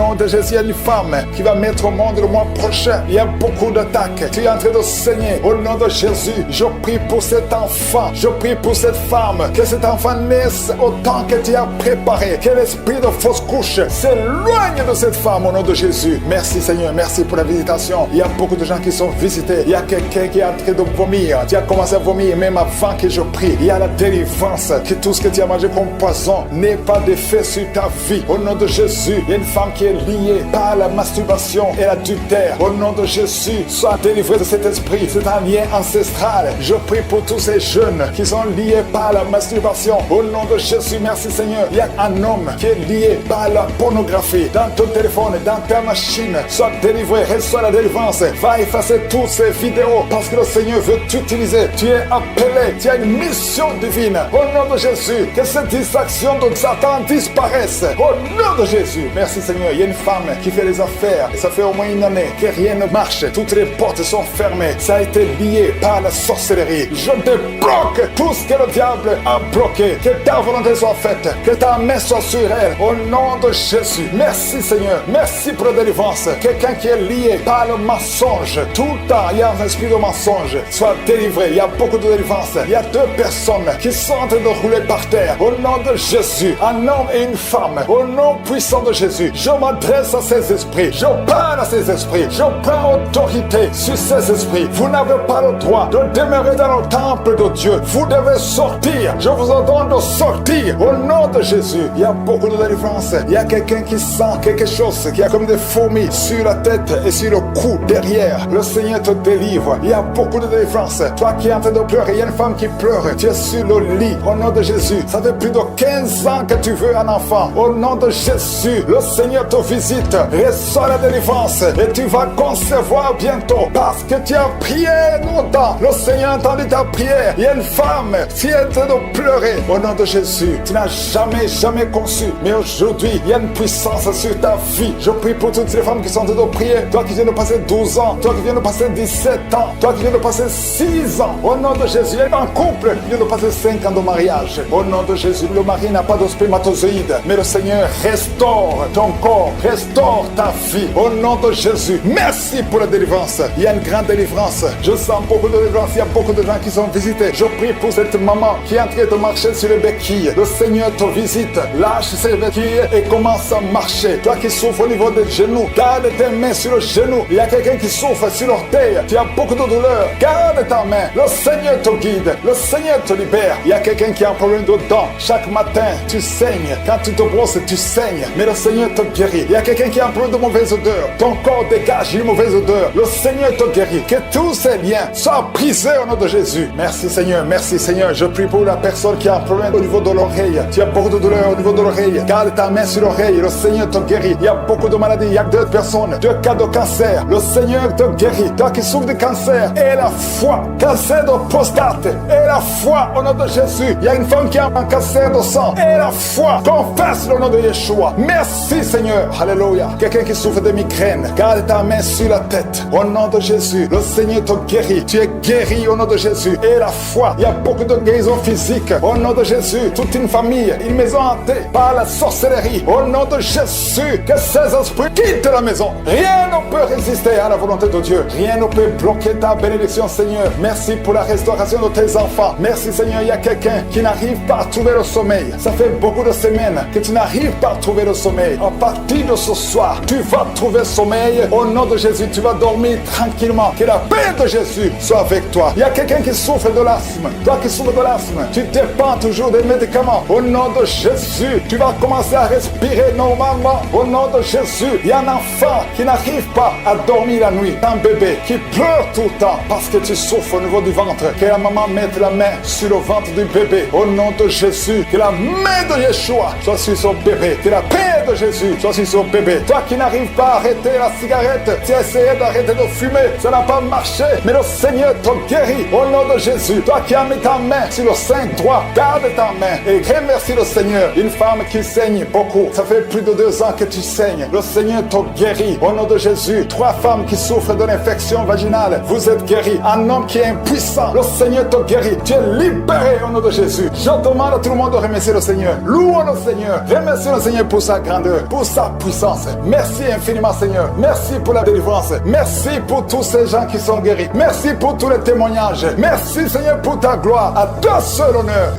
nom de Jésus, il y a une femme qui va mettre au monde le mois prochain. Il y a beaucoup d'attaques. Tu es en train de saigner. Au nom de Jésus, je prie pour cet enfant. Je prie pour cette femme. Que cet enfant naisse au temps que tu as préparé. Que l'esprit de fausse couche s'éloigne de cette femme au nom de Jésus. Merci Seigneur, merci pour la visitation. Il y a beaucoup de gens qui sont visités. Il y a quelqu'un qui est en train de vomir. Tu as commencé à vomir même avant que je prie. Il y a la délivrance. Que tout ce que tu as mangé comme poison n'ait pas d'effet sur ta vie. Au nom de Jésus, il y a une femme qui est liée par la masturbation et l'adultère. Au nom de Jésus, sois délivré de cet esprit. C'est un lien ancestral. Je prie pour tous ces jeunes qui sont liés par la masturbation. Au nom de Jésus, merci Seigneur. Il y a un homme qui est lié par la pornographie. Dans ton téléphone, dans ta machine, sois délivré, reçois la délivrance. Va effacer toutes ces vidéos parce que le Seigneur veut t'utiliser. Tu es appelé, tu as une mission divine. Au nom de Jésus, que cette distraction de Satan disparaisse. Au nom de Jésus, merci Seigneur. Il y a une femme qui fait les affaires. Ça fait au moins une année que rien ne marche. Toutes les portes sont fermées. Ça a été lié par la sorcellerie. Je débloque tout ce que le diable a bloqué. Que ta volonté soit faite. Que ta main soit sur elle. Au nom de Jésus. Merci Seigneur. Merci pour la délivrance. Quelqu'un qui est lié par le mensonge. Tout le temps, il y a un esprit de mensonge. Sois délivré. Il y a beaucoup de délivrance. Il y a deux personnes qui sont en train de rouler par terre. Au nom de Jésus. Un homme et une femme. Au nom puissant de Jésus. Je m'adresse à ces esprits. Je parle à ces esprits. Je prends autorité sur ces esprits. Vous n'avez pas le droit de demeurer dans le temple de Dieu. Vous devez sortir. Je vous ordonne de sortir. Au nom de Jésus. Il y a beaucoup de délivrance. Il y a quelqu'un qui sent quelque chose qui a comme des fourmis sur la tête et sur le cou derrière. Le Seigneur te délivre. Il y a beaucoup de délivrance. Toi qui es en train de pleurer, il y a une femme qui pleure. Tu es sur le lit. Au nom de Jésus. Ça fait plus de 15 ans que tu veux un enfant. Au nom de Jésus, le Seigneur te visite. Reçois la délivrance et tu vas concevoir bientôt parce que tu as prié longtemps. Le Seigneur a entendu ta prière. Il y a une femme qui est en train de pleurer. Au nom de Jésus, tu n'as jamais conçu. Mais aujourd'hui, il y a une puissance sur ta vie. Je prie pour toutes les femmes qui sont en train de prier. Toi qui viens de passer 12 ans, toi qui viens de passer 17 ans, toi qui viens de passer 6 ans. Au nom de Jésus, il y a un couple qui vient de passer 5 ans de mariage. Au nom de Jésus, le mari n'a pas de spermatozoïde, mais le Seigneur restaure ton corps, restaure ta vie. Au nom de Jésus, merci pour la délivrance. Il y a une grande délivrance. Je sens beaucoup de délivrance. Il y a beaucoup de gens qui sont visités. Je prie pour cette maman qui est en train de marcher sur les béquilles. Le Seigneur te visite. Lâche ses béquilles et commence à marcher. Toi qui souffres au niveau des genoux, garde tes mains sur le genou. Il y a quelqu'un qui souffre sur l'orteil. Tu as beaucoup de douleur. Garde ta main. Le Seigneur te guide. Le Seigneur te libère. Il y a quelqu'un qui a un problème de dents. Chaque matin, tu saignes. Quand tu te brosses, tu saignes. Mais le Seigneur te guérit. Il y a quelqu'un qui a un problème de mauvaise odeur. Ton corps dégage une mauvaise odeur. Le Seigneur te guérit. Que tous ces liens soient brisés au nom de Jésus. Merci Seigneur. Merci Seigneur. Je prie pour la personne qui a un problème au niveau de l'oreille. Tu as beaucoup de douleur au niveau de l'oreille. Garde ta main sur l'oreille. Le Seigneur te guérit. Il y a beaucoup de maladies. Il y a deux personnes. Deux cas de cancer. Le Seigneur te guérit. Toi qui souffres de cancer. Et la foi. Cancer de prostate. Et la foi au nom de Jésus. Il y a une femme qui a un cancer de sang. Et la foi. Confesse le nom de Yeshua. Merci Seigneur. Alléluia. Quelqu'un qui souffre de migraine. Garde ta main sur la tête. Au nom de Jésus. Le Seigneur te guérit. Tu es guéri au nom de Jésus. Et la foi. Il y a beaucoup de guérisons physiques. Au nom de Jésus. Toute une famille. Une maison hantée par la sorcellerie. Au nom de Jésus. Que ces esprits quittent la maison. Rien ne peut résister à la volonté de Dieu. Rien ne peut bloquer ta bénédiction Seigneur. Merci pour la restauration de tes enfants. Merci Seigneur. Il y a quelqu'un qui n'arrive pas à trouver le sommeil. Ça fait beaucoup de semaines que tu n'arrives pas à trouver le sommeil. À partir de ce soir, tu vas trouver sommeil. Au nom de Jésus, tu vas dormir tranquillement. Que la paix de Jésus soit avec toi. Il y a quelqu'un qui souffre de l'asthme. Toi qui souffres de l'asthme, tu dépends toujours des médicaments. Au nom de Jésus, tu vas commencer à respirer normalement. Au nom de Jésus, il y a un enfant qui n'arrive pas à dormir la nuit. Un bébé qui pleure tout le temps parce que tu souffres au niveau du ventre. Que la maman mette la main sur le ventre du bébé. Au nom de Jésus, que la main de Yeshua soit sur son bébé. Que la paix de Jésus soit sur son bébé. Toi qui n'arrives pas à arrêter la cigarette, tu as essayé d'arrêter de fumer, ça n'a pas marché, mais le Seigneur te guérit au nom de Jésus. Toi qui as mis ta main sur le sein droit, garde ta main et remercie le Seigneur. Une femme qui saigne beaucoup, ça fait plus de 2 ans que tu saignes. Le Seigneur te guérit au nom de Jésus. 3 femmes qui souffrent de l'infection vaginale, vous êtes guéris. Un homme qui est impuissant, le Seigneur te guérit. Tu es libéré au nom de Jésus. Je demande à tout le monde de remercier le Seigneur. Louons le Seigneur. Remercie le Seigneur pour sa grandeur, pour sa puissance. Merci infiniment, Seigneur. Merci pour la délivrance. Merci pour tous ces gens qui sont guéris. Merci pour tous les témoignages. Merci, Seigneur, pour ta gloire. À toi seul honneur.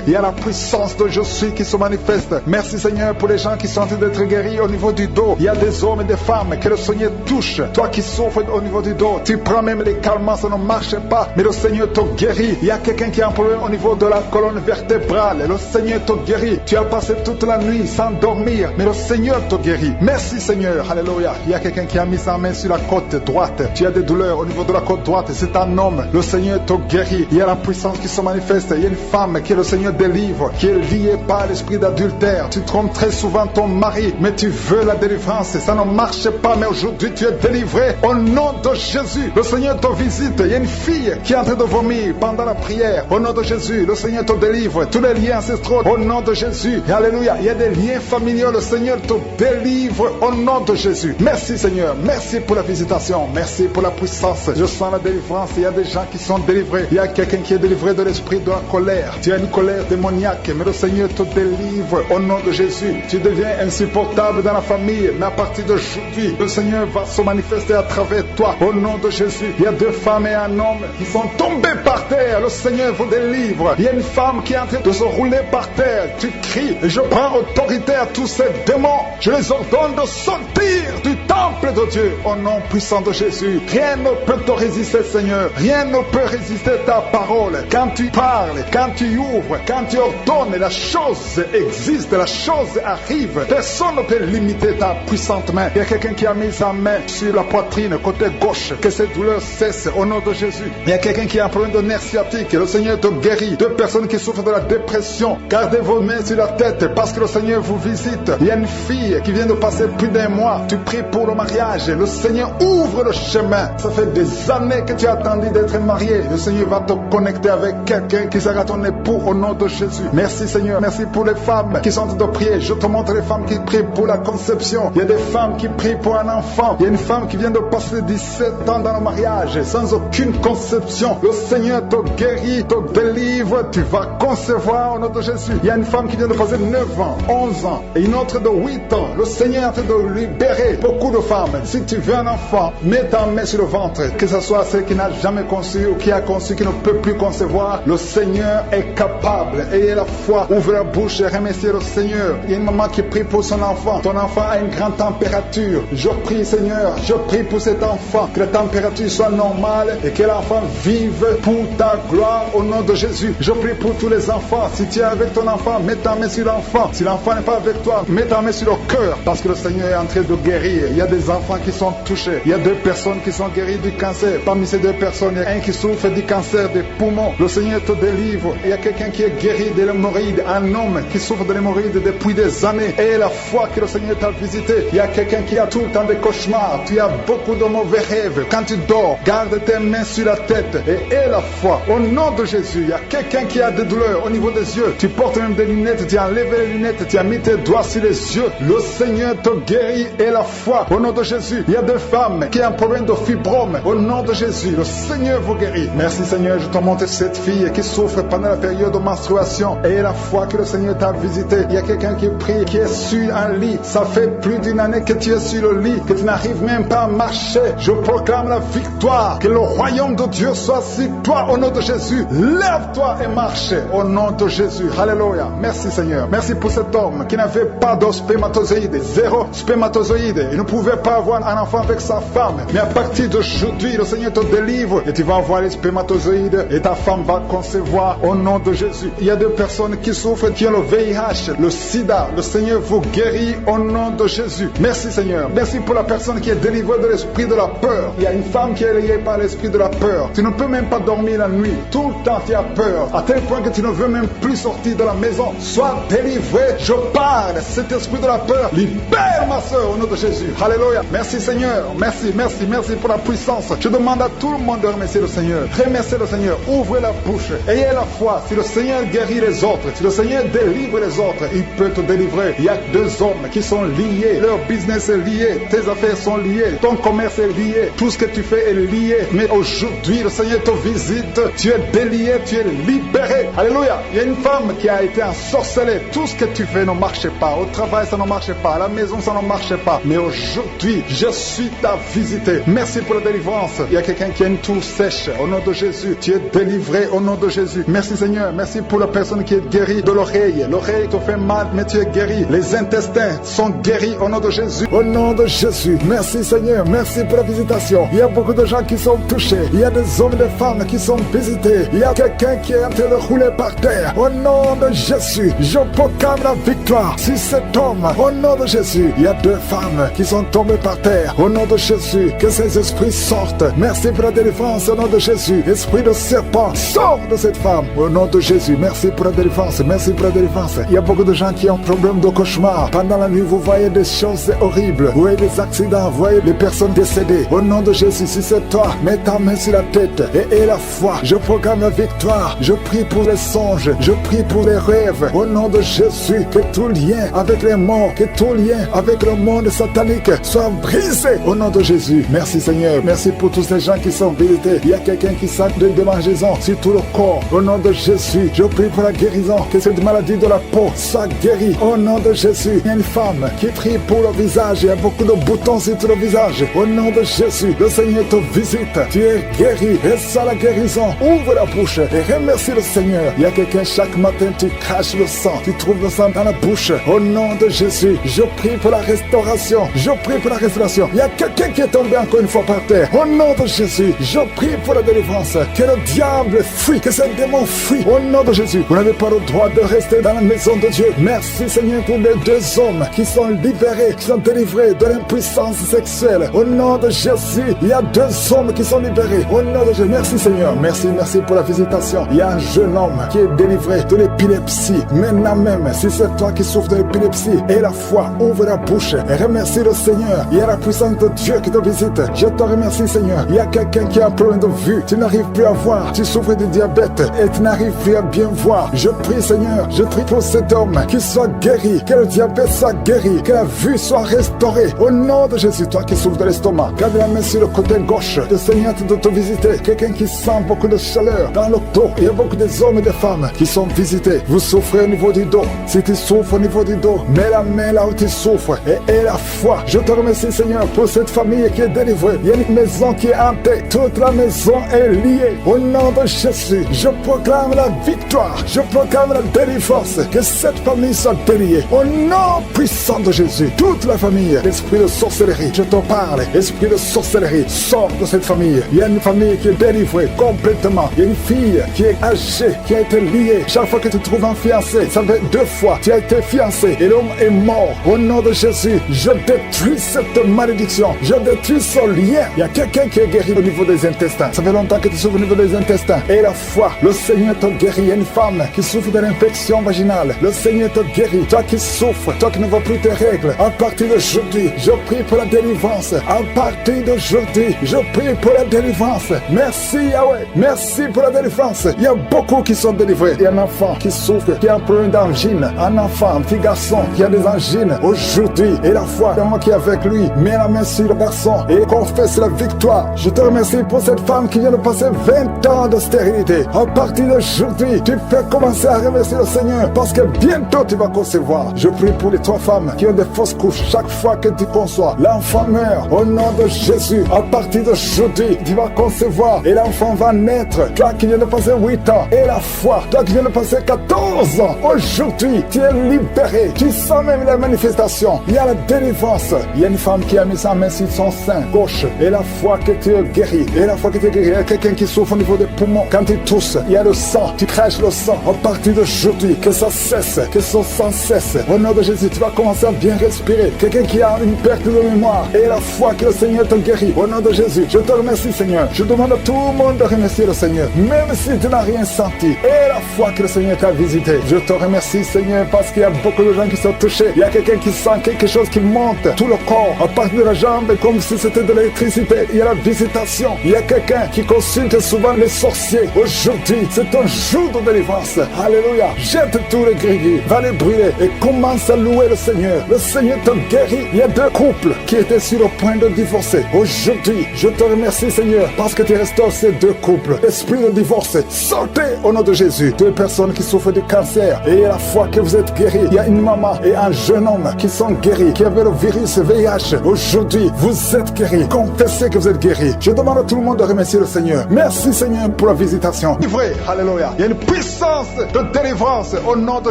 Il y a la puissance de je suis qui se manifeste. Merci, Seigneur, pour les gens qui sont en train d'être guéris au niveau du dos. Il y a des hommes et des femmes que le Seigneur touche. Toi qui souffres au niveau du dos, tu prends même les calmants, ça ne marche pas, mais le Seigneur te guérit. Il y a quelqu'un qui a un problème au niveau de la colonne vertébrale. Le Seigneur te guérit. Tu as passé toute la nuit sans dormir, mais le Seigneur te guérit. Merci, Seigneur. Alléluia. Il y a quelqu'un qui a mis sa main sur la côte droite. Tu as des douleurs au niveau de la côte droite. C'est un homme. Le Seigneur te guérit. Il y a la puissance qui se manifeste. Il y a une femme que le Seigneur délivre, qui est liée par l'esprit d'adultère. Tu trompes très souvent ton mari, mais tu veux la délivrance. Ça ne marche pas, mais aujourd'hui tu es délivré au nom de Jésus. Le Seigneur te visite. Il y a une fille qui est en train de vomir pendant la prière. Au nom de Jésus, le Seigneur te délivre. Tous les liens ancestraux, au nom de Jésus. Alléluia. Il y a des liens familiaux. Le Seigneur te délivre au nom de Jésus. Merci, Seigneur. Merci pour la visitation. Merci pour la puissance. Je sens la délivrance. Il y a des gens qui sont délivrés. Il y a quelqu'un qui est délivré de l'esprit de la colère. Tu as une colère démoniaque, mais le Seigneur te délivre au nom de Jésus. Tu deviens insupportable dans la famille, mais à partir d'aujourd'hui, le Seigneur va se manifester à travers toi au nom de Jésus. Il y a 2 femmes et un homme qui sont tombés par terre. Le Seigneur vous délivre. Il y a une femme qui est en train de se rouler par terre. Tu cries et je prends autorité à tous ces démons. Je les ordonne de sortir du temple de Dieu au nom puissant de Jésus. Rien ne peut te résister, Seigneur. Rien ne peut résister ta parole. Quand tu parles, quand tu ouvres, quand tu ordonnes, la chose existe, la chose arrive. Personne ne peut limiter ta puissante main. Il y a quelqu'un qui a mis sa main sur la poitrine, côté gauche, que cette douleur cesse au nom de Jésus. Il y a quelqu'un qui a un problème de nerf sciatique, le Seigneur te guérit. 2 personnes qui souffrent de la dépression, gardez vos mains sur la tête parce que le Seigneur vous visite. Il y a une fille qui vient de passer plus d'1 mois, tu pries pour le mariage, le Seigneur ouvre le chemin. Ça fait des années que tu as attendu d'être marié, le Seigneur va te connecter avec quelqu'un qui sera ton époux au nom de Jésus. Merci, Seigneur. Merci pour les femmes qui sont en train de prier. Je te montre les femmes qui prient pour la conception. Il y a des femmes qui prient pour un enfant. Il y a une femme qui vient de passer 17 ans dans le mariage sans aucune conception. Le Seigneur te guérit, te délivre. Tu vas concevoir au nom de Jésus. Il y a une femme qui vient de passer 9 ans, 11 ans et une autre de 8 ans. Le Seigneur est en train de libérer beaucoup de femmes. Si tu veux un enfant, mets ta main sur le ventre. Que ce soit celle qui n'a jamais conçu ou qui a conçu, qui ne peut plus concevoir. Le Seigneur est capable. Ayez la foi. Ouvre la bouche et remerciez le Seigneur. Il y a une maman qui prie pour son enfant. Ton enfant a une grande température. Je prie, Seigneur, je prie pour cet enfant. Que la température soit normale et que l'enfant vive pour ta gloire au nom de Jésus. Je prie pour tous les enfants. Si tu es avec ton enfant, mets ta main sur l'enfant. Si l'enfant n'est pas avec toi, mets ta main sur le cœur parce que le Seigneur est en train de guérir. Il y a des enfants qui sont touchés. Il y a 2 personnes qui sont guéries du cancer. Parmi ces 2 personnes, il y a un qui souffre du cancer des poumons. Le Seigneur te délivre. Il y a quelqu'un qui est guéri de l'hémorroïde. Un homme qui souffre de l'hémorroïde depuis des années. Et la foi que le Seigneur t'a visité. Il y a quelqu'un qui a tout le temps des cauchemars. Tu as beaucoup de mauvais rêves. Quand tu dors, garde tes mains sur la tête et aie la foi. Au nom de Jésus, il y a quelqu'un qui a des douleurs au niveau des yeux. Tu portes même des lunettes. Tu as enlevé les lunettes. Tu as mis tes doigts sur les yeux. Le Seigneur te guérit et la foi. Au nom de Jésus, il y a des femmes qui ont un problème de fibrome. Au nom de Jésus, le Seigneur vous guérit. Merci, Seigneur. Je te montre cette fille qui souffre pendant la période de menstruation. Et la foi que le Seigneur t'a visité. Il y a quelqu'un qui prie, qui est sur un lit. Ça fait plus d'1 année que tu es sur le lit, que tu n'arrives même pas à marcher. Je proclame la victoire. Que le royaume de Dieu soit sur toi au nom de Jésus. Lève-toi et marche au nom de Jésus. Alléluia. Merci, Seigneur. Merci pour cet homme qui n'avait pas de spermatozoïde. 0 spermatozoïde. Il ne pouvait pas avoir un enfant avec sa femme. Mais à partir d'aujourd'hui, le Seigneur te délivre et tu vas avoir les spermatozoïdes et ta femme va concevoir au nom de Jésus. Il y a 2 personnes qui souffrent, qui ont le VIH, le sida. Le Seigneur vous guérit au nom de Jésus. Merci, Seigneur. Merci pour la personne qui est délivrée de l'esprit de la peur. Il y a une femme qui est liée par l'esprit de la peur. Tu ne peux même pas dormir la nuit. Tout le temps tu as peur. À tel point que tu ne veux même plus sortir de la maison. Sois délivré. Je parle. Cet esprit de la peur, libère ma soeur au nom de Jésus. Alléluia. Merci, Seigneur. Merci, merci, merci pour la puissance. Je demande à tout le monde de remercier le Seigneur. Remerciez le Seigneur. Ouvrez la bouche. Ayez la foi. Si le Seigneur guérit les autres, si le Seigneur délivre les autres, il peut te délivrer. Il y a 2 hommes qui sont liés. Leur business est lié. Tes affaires sont liées. Ton commerce est lié. Tout ce que tu fais est lié. Mais aujourd'hui, le Seigneur te visite. Tu es délié. Tu es libéré. Alléluia. Il y a une femme qui a été ensorcelée. Tout ce que tu fais ne marche pas. Au travail, ça ne marchait pas. À la maison, ça ne marchait pas. Mais aujourd'hui, je suis ta visité. Merci pour la délivrance. Il y a quelqu'un qui a une toux sèche. Au nom de Jésus, tu es délivré au nom de Jésus. Merci Seigneur. Merci pour la personne qui est guérie de l'oreille. L'oreille te fait mal, mais tu es guéri. Les intestins sont guéris au nom de Jésus. Au nom de Jésus. Merci Seigneur. Merci pour la visitation. Il y a beaucoup de gens qui sont touchés. Il y a des hommes et des femmes qui sont visités. Il y a quelqu'un qui est en train de rouler par terre. Au nom de Jésus, je proclame la victoire sur cet homme. Au nom de Jésus, il y a 2 femmes qui sont tombées par terre. Au nom de Jésus, que ces esprits sortent. Merci pour la délivrance au nom de Jésus. Esprit de serpent, sort de cette femme. Au nom de Jésus, merci pour la délivrance. Merci pour la délivrance. Il y a beaucoup de gens qui ont un problème de cauchemar. Pendant la nuit, vous voyez des choses horribles. Vous voyez des accidents. Vous voyez des personnes décédées. Au nom de Jésus, si c'est toi, mets ta main sur la tête et aie la foi. Je proclame la victoire. Je prie pour les songes. Je prie pour les rêves. Au nom de Jésus, que tout lien avec les morts, que tout lien avec le monde satanique soit brisé. Au nom de Jésus. Merci Seigneur. Merci pour tous ces gens qui sont visités. Il y a quelqu'un qui sent des démangeaisons sur tout le corps. Au nom de Jésus, je prie pour la guérison. Que cette maladie de la peau soit guérie. Au nom de Jésus. Il y a une femme qui prie pour le visage. Il y a beaucoup de boutons sur tout le visage. Au nom de Jésus, le Seigneur te visite. Tu es guéri. Reçois la guérison. Ouvre la bouche et remercie le Seigneur. Il y a quelqu'un chaque matin, tu craches le sang. Tu trouves le sang dans la bouche. Au nom de Jésus, je prie pour la restauration. Je prie pour la restauration. Il y a quelqu'un qui est tombé encore une fois par terre. Au nom de Jésus, je prie pour la délivrance. Que le diable fuit, que ce démon fuit. Au nom de Jésus, vous n'avez pas le droit de rester dans la maison de Dieu. Merci Seigneur pour les 2 hommes qui sont libérés, qui sont délivrés de l'impuissance sexuelle. Au nom de Jésus, il y a 2 hommes qui sont libérés. Au nom de Jésus, merci Seigneur. Merci pour la visitation. Il y a un jeune homme qui est délivré de l'épilepsie. Maintenant même, si c'est toi qui souffres de l'épilepsie, et la foi, ouvre la bouche et remercie le Seigneur. Il y a la puissance de Dieu qui te visite. Je te remercie Seigneur. Il y a quelqu'un qui a un problème de vue. Tu n'arrives plus à voir. Tu souffres de diabète et tu n'arrives plus à bien voir. Je prie Seigneur. Je prie pour cet homme qui soit guéri. Que le diabète soit guéri. Que la vue soit restaurée. Au nom de Jésus, toi qui souffres de l'estomac, garde la main sur le côté gauche. Le Seigneur de te visiter. Quelqu'un qui sent beaucoup de chaleur dans le dos. Il y a beaucoup d'hommes et de femmes qui sont visités. Vous souffrez au niveau du dos. Si tu souffres au niveau du dos, mets la main là où tu souffres et aie la foi. Je te remercie Seigneur pour cette famille qui est délivrée. Il y a une maison qui est hantée. Toute la maison est liée. Au nom de Jésus, je proclame la victoire. Je proclame la délivrance. Que cette famille soit déliée. Au nom puissant de Jésus, toute la famille, l'esprit de sorcellerie, je te parle. Esprit de sorcellerie, sort de cette famille. Il y a une famille qui est délivrée complètement. Il y a une fille qui est âgée, qui a été liée. Chaque fois que tu trouves un fiancé, ça fait 2 fois, tu as été fiancé et l'homme est mort. Au nom de Jésus, je détruis cette malédiction. Je détruis ce lien. Il y a quelqu'un qui est guéri au niveau des intestins. Ça fait longtemps que tu souffres au niveau des intestins. Et la foi, le Seigneur te guérit. Il y a une femme qui souffre de l'infection vaginale. Le Seigneur te guérit. Toi qui souffres, toi qui ne vois plus tes règles, à partir d'aujourd'hui, je prie pour la délivrance. À partir d'aujourd'hui, je prie pour la délivrance. Merci Yahweh. Merci pour la délivrance. Il y a beaucoup qui sont délivrés. Il y a un enfant qui souffre, qui a un problème d'angine. Un enfant, un petit garçon qui a des angines aujourd'hui. Et la foi, c'est moi qui est avec lui. Mets la main sur le garçon et confesse la victoire. Je te remercie pour cette femme qui vient de passer 20 ans de stérilité. À partir d'aujourd'hui, tu peux commencer à remercier le Seigneur parce que bientôt tu vas concevoir. Je prie pour les 3 femmes qui ont des fausses couches. Chaque fois que tu conçois, l'enfant meurt. Au nom de Jésus, à partir d'aujourd'hui, tu vas concevoir et l'enfant va naître. Toi qui viens de passer 8 ans et la foi, toi qui viens de passer 14 ans, aujourd'hui, tu es libéré. Tu sens même la manifestation. Il y a la délivrance. Il y a une femme qui a mis sa main sur son sein gauche et la foi que tu es guéri. Et la foi que tu es guéri, il y a quelqu'un qui souffre au niveau des poumons. Quand tu tousses, il y a le sang. Tu craches le sang. À partir d'aujourd'hui, que ça cesse, que son sang cesse. Au nom de Jésus, tu vas commencer à bien respirer. Quelqu'un qui a une perte de mémoire et la foi que le Seigneur te guérit. Au nom de Jésus, je te remercie Seigneur. Je demande à tout le monde de remercier le Seigneur. Même si tu n'as rien senti. Et la foi que le Seigneur t'a visité. Je te remercie Seigneur parce qu'il y a beaucoup de gens qui sont touchés. Il y a quelqu'un qui sent quelque chose qui monte tout le corps à partir de la jambe comme si c'était de l'électricité. Il y a la visitation. Il y a quelqu'un qui consulte souvent les sorciers. Aujourd'hui, c'est un jour de délivrance. Alléluia. Jette tous les gris, va les brûler et commence à louer le Seigneur. Le Seigneur te guérit. Il y a 2 couples qui étaient sur le point de divorcer. Aujourd'hui, je te remercie Seigneur parce que tu restaures ces 2 couples. Esprit de divorce, sortez au nom de Jésus. 2 personnes qui souffrent de cancer et la foi que vous êtes guéris. Il y a une maman et un jeune homme qui sont guéris, qui avaient le virus VIH. Aujourd'hui, vous êtes guéris. Confessez que vous êtes guéris. Je demande à tout le monde de remercier le Seigneur. Merci Seigneur pour la visitation. C'est vrai, alléluia. Il y a une puissance de délivrance au nom de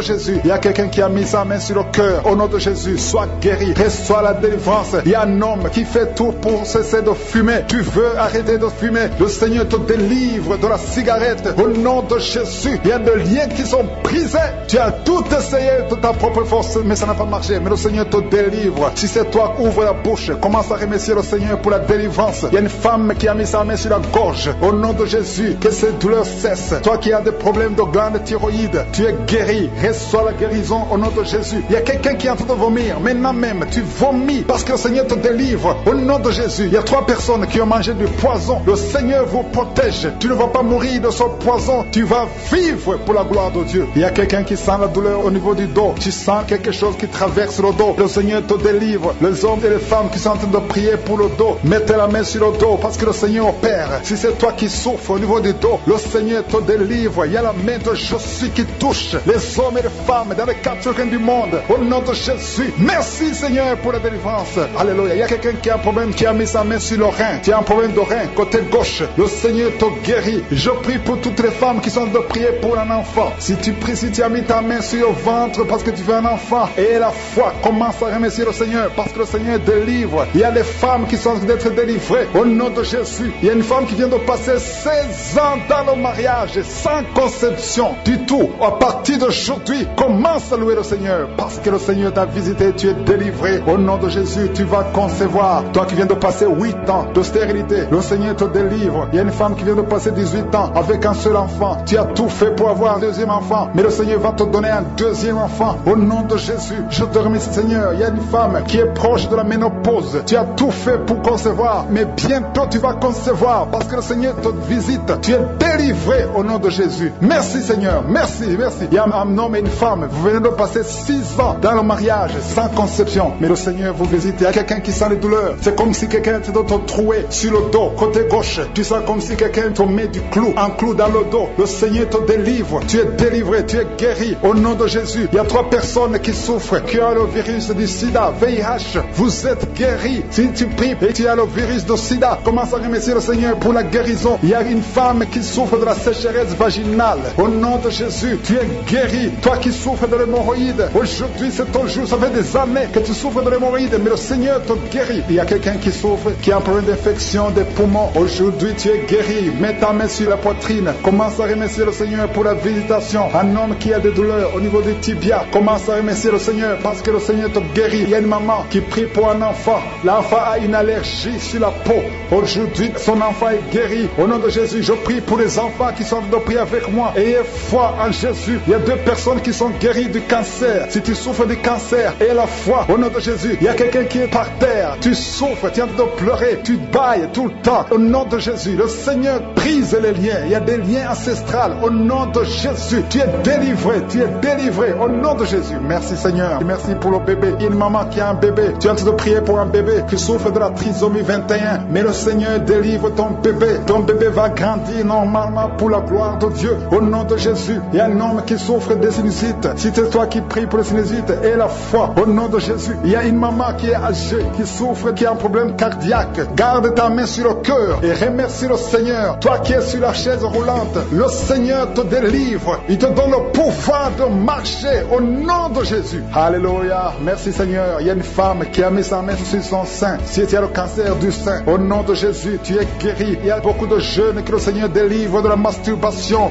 Jésus. Il y a quelqu'un qui a mis sa main sur le cœur. Au nom de Jésus, sois guéri. Reçois la délivrance. Il y a un homme qui fait tout pour cesser de fumer. Tu veux arrêter de fumer. Le Seigneur te délivre de la cigarette. Au nom de Jésus, il y a des liens qui sont brisés. Tu as tout essayé de ta propre force, mais ça n'a pas marché. Mais le Seigneur te délivre. Si c'est toi, ouvre la bouche. Commence à remercier le Seigneur pour la délivrance. Il y a une femme qui a mis sa main sur la gorge. Au nom de Jésus, que ces douleurs cessent. Toi qui as des problèmes de glande thyroïde, tu es guéri. Reçois la guérison au nom de Jésus. Il y a quelqu'un qui est en train de vomir. Maintenant même, tu vomis parce que le Seigneur te délivre. Au nom de Jésus, il y a 3 personnes qui ont mangé du poison. Le Seigneur vous protège. Tu ne vas pas mourir de ce poison. Tu vas vivre pour la gloire de Dieu. Il y a quelqu'un qui sent la douleur au niveau du dos. Tu sens quelque chose qui traverse le dos. Le Seigneur te délivre. Les hommes et les femmes qui sont en train de prier pour le dos, mettez la main sur le dos parce que le Seigneur opère. Si c'est toi qui souffres au niveau du dos, le Seigneur te délivre. Il y a la main de Jésus qui touche les hommes et les femmes dans les 4 coins du monde. Au nom de Jésus, merci Seigneur pour la délivrance. Alléluia. Il y a quelqu'un qui a un problème, qui a mis sa main sur le rein. Tu as un problème de rein, côté gauche. Le Seigneur te guérit. Je prie pour toutes les femmes qui sont de prier pour un enfant. Si tu pries, si tu as mis ta main sur le ventre parce que tu veux un enfant, et la foi, commence à remercier le Seigneur parce que le Seigneur délivre. Il y a des femmes qui sont d'être délivrées au nom de Jésus. Il y a une femme qui vient de passer 16 ans dans le mariage sans conception du tout. À partir d'aujourd'hui, commence à louer le Seigneur parce que le Seigneur t'a visité, tu es délivré. Au nom de Jésus, tu vas concevoir. Toi qui viens de passer 8 ans de stérilité, le Seigneur te délivre. Il y a une femme qui vient de passer 18 ans avec un seul enfant. Tu as tout fait pour avoir un deuxième enfant, mais le Seigneur va te donner un deuxième enfant. Au nom de Jésus, je te remercie Seigneur. Il y a une femme qui est proche de la ménopause. Tu as tout fait pour concevoir, mais bientôt tu vas concevoir parce que le Seigneur te visite. Tu es délivré au nom de Jésus. Merci Seigneur, merci, merci. Il y a un homme et une femme, vous venez de passer 6 ans dans le mariage sans conception, mais le Seigneur vous visite. Il y a quelqu'un qui sent les douleurs. C'est comme si quelqu'un te troué sur le dos, côté gauche. Tu sens comme si quelqu'un te met du clou, un clou dans le dos. Le Seigneur te délivre. Tu es délivré, tu es guéri au nom de Jésus. Il y a 3 personnes qui souffrent, qui ont le virus du sida, VIH. Vous êtes guéris. Si tu pries et tu as le virus du sida, commence à remercier le Seigneur pour la guérison. Il y a une femme qui souffre de la sécheresse vaginale. Au nom de Jésus, tu es guéri. Toi qui souffres de l'hémorroïde, aujourd'hui c'est ton jour. Ça fait des années que tu souffres de l'hémorroïde, mais le Seigneur te guérit. Il y a quelqu'un qui souffre, qui a un problème d'infection des poumons. Aujourd'hui tu es guéri. Mets ta main sur la poitrine. Commence à remercier le Seigneur pour la visitation. Un homme qui a des douleurs au niveau des tibias, commence à remercier le Seigneur parce que le Seigneur te guérit. Il y a une maman qui prie pour un enfant. L'enfant a une allergie sur la peau. Aujourd'hui, son enfant est guéri. Au nom de Jésus, je prie pour les enfants qui sont de prier avec moi. Ayez foi en Jésus. Il y a 2 personnes qui sont guéries du cancer. Si tu souffres du cancer, aie la foi. Au nom de Jésus, il y a quelqu'un qui est par terre. Tu souffres, tu es en train de pleurer, tu bailles tout le temps. Au nom de Jésus, le Seigneur brise les liens. Il y a des liens ancestrales. Au nom de Jésus, tu es délivré, tu es délivré. Au nom de Jésus, merci Seigneur. Merci pour le bébé. Il y a une maman qui a un bébé. Tu es en train de prier pour un bébé qui souffre de la trisomie 21. Mais le Seigneur délivre ton bébé. Ton bébé va grandir normalement pour la gloire de Dieu. Au nom de Jésus, il y a un homme qui souffre de sinusite. Si c'est toi qui pries pour le sinusite, aie la foi. Au nom de Jésus, il y a une maman qui est âgée, qui souffre, qui a un problème cardiaque. Garde ta main sur le cœur et remercie le Seigneur. Toi qui es sur la chaise roulante, le Seigneur te délivre. Il te donne le pouvoir de marcher au nom de Jésus. Alléluia. Merci Seigneur. Il y a une femme qui a mis sa main sur son sein. Si tu as le cancer du sein, au nom de Jésus, tu es guéri. Il y a beaucoup de jeunes que le Seigneur délivre de la masturbation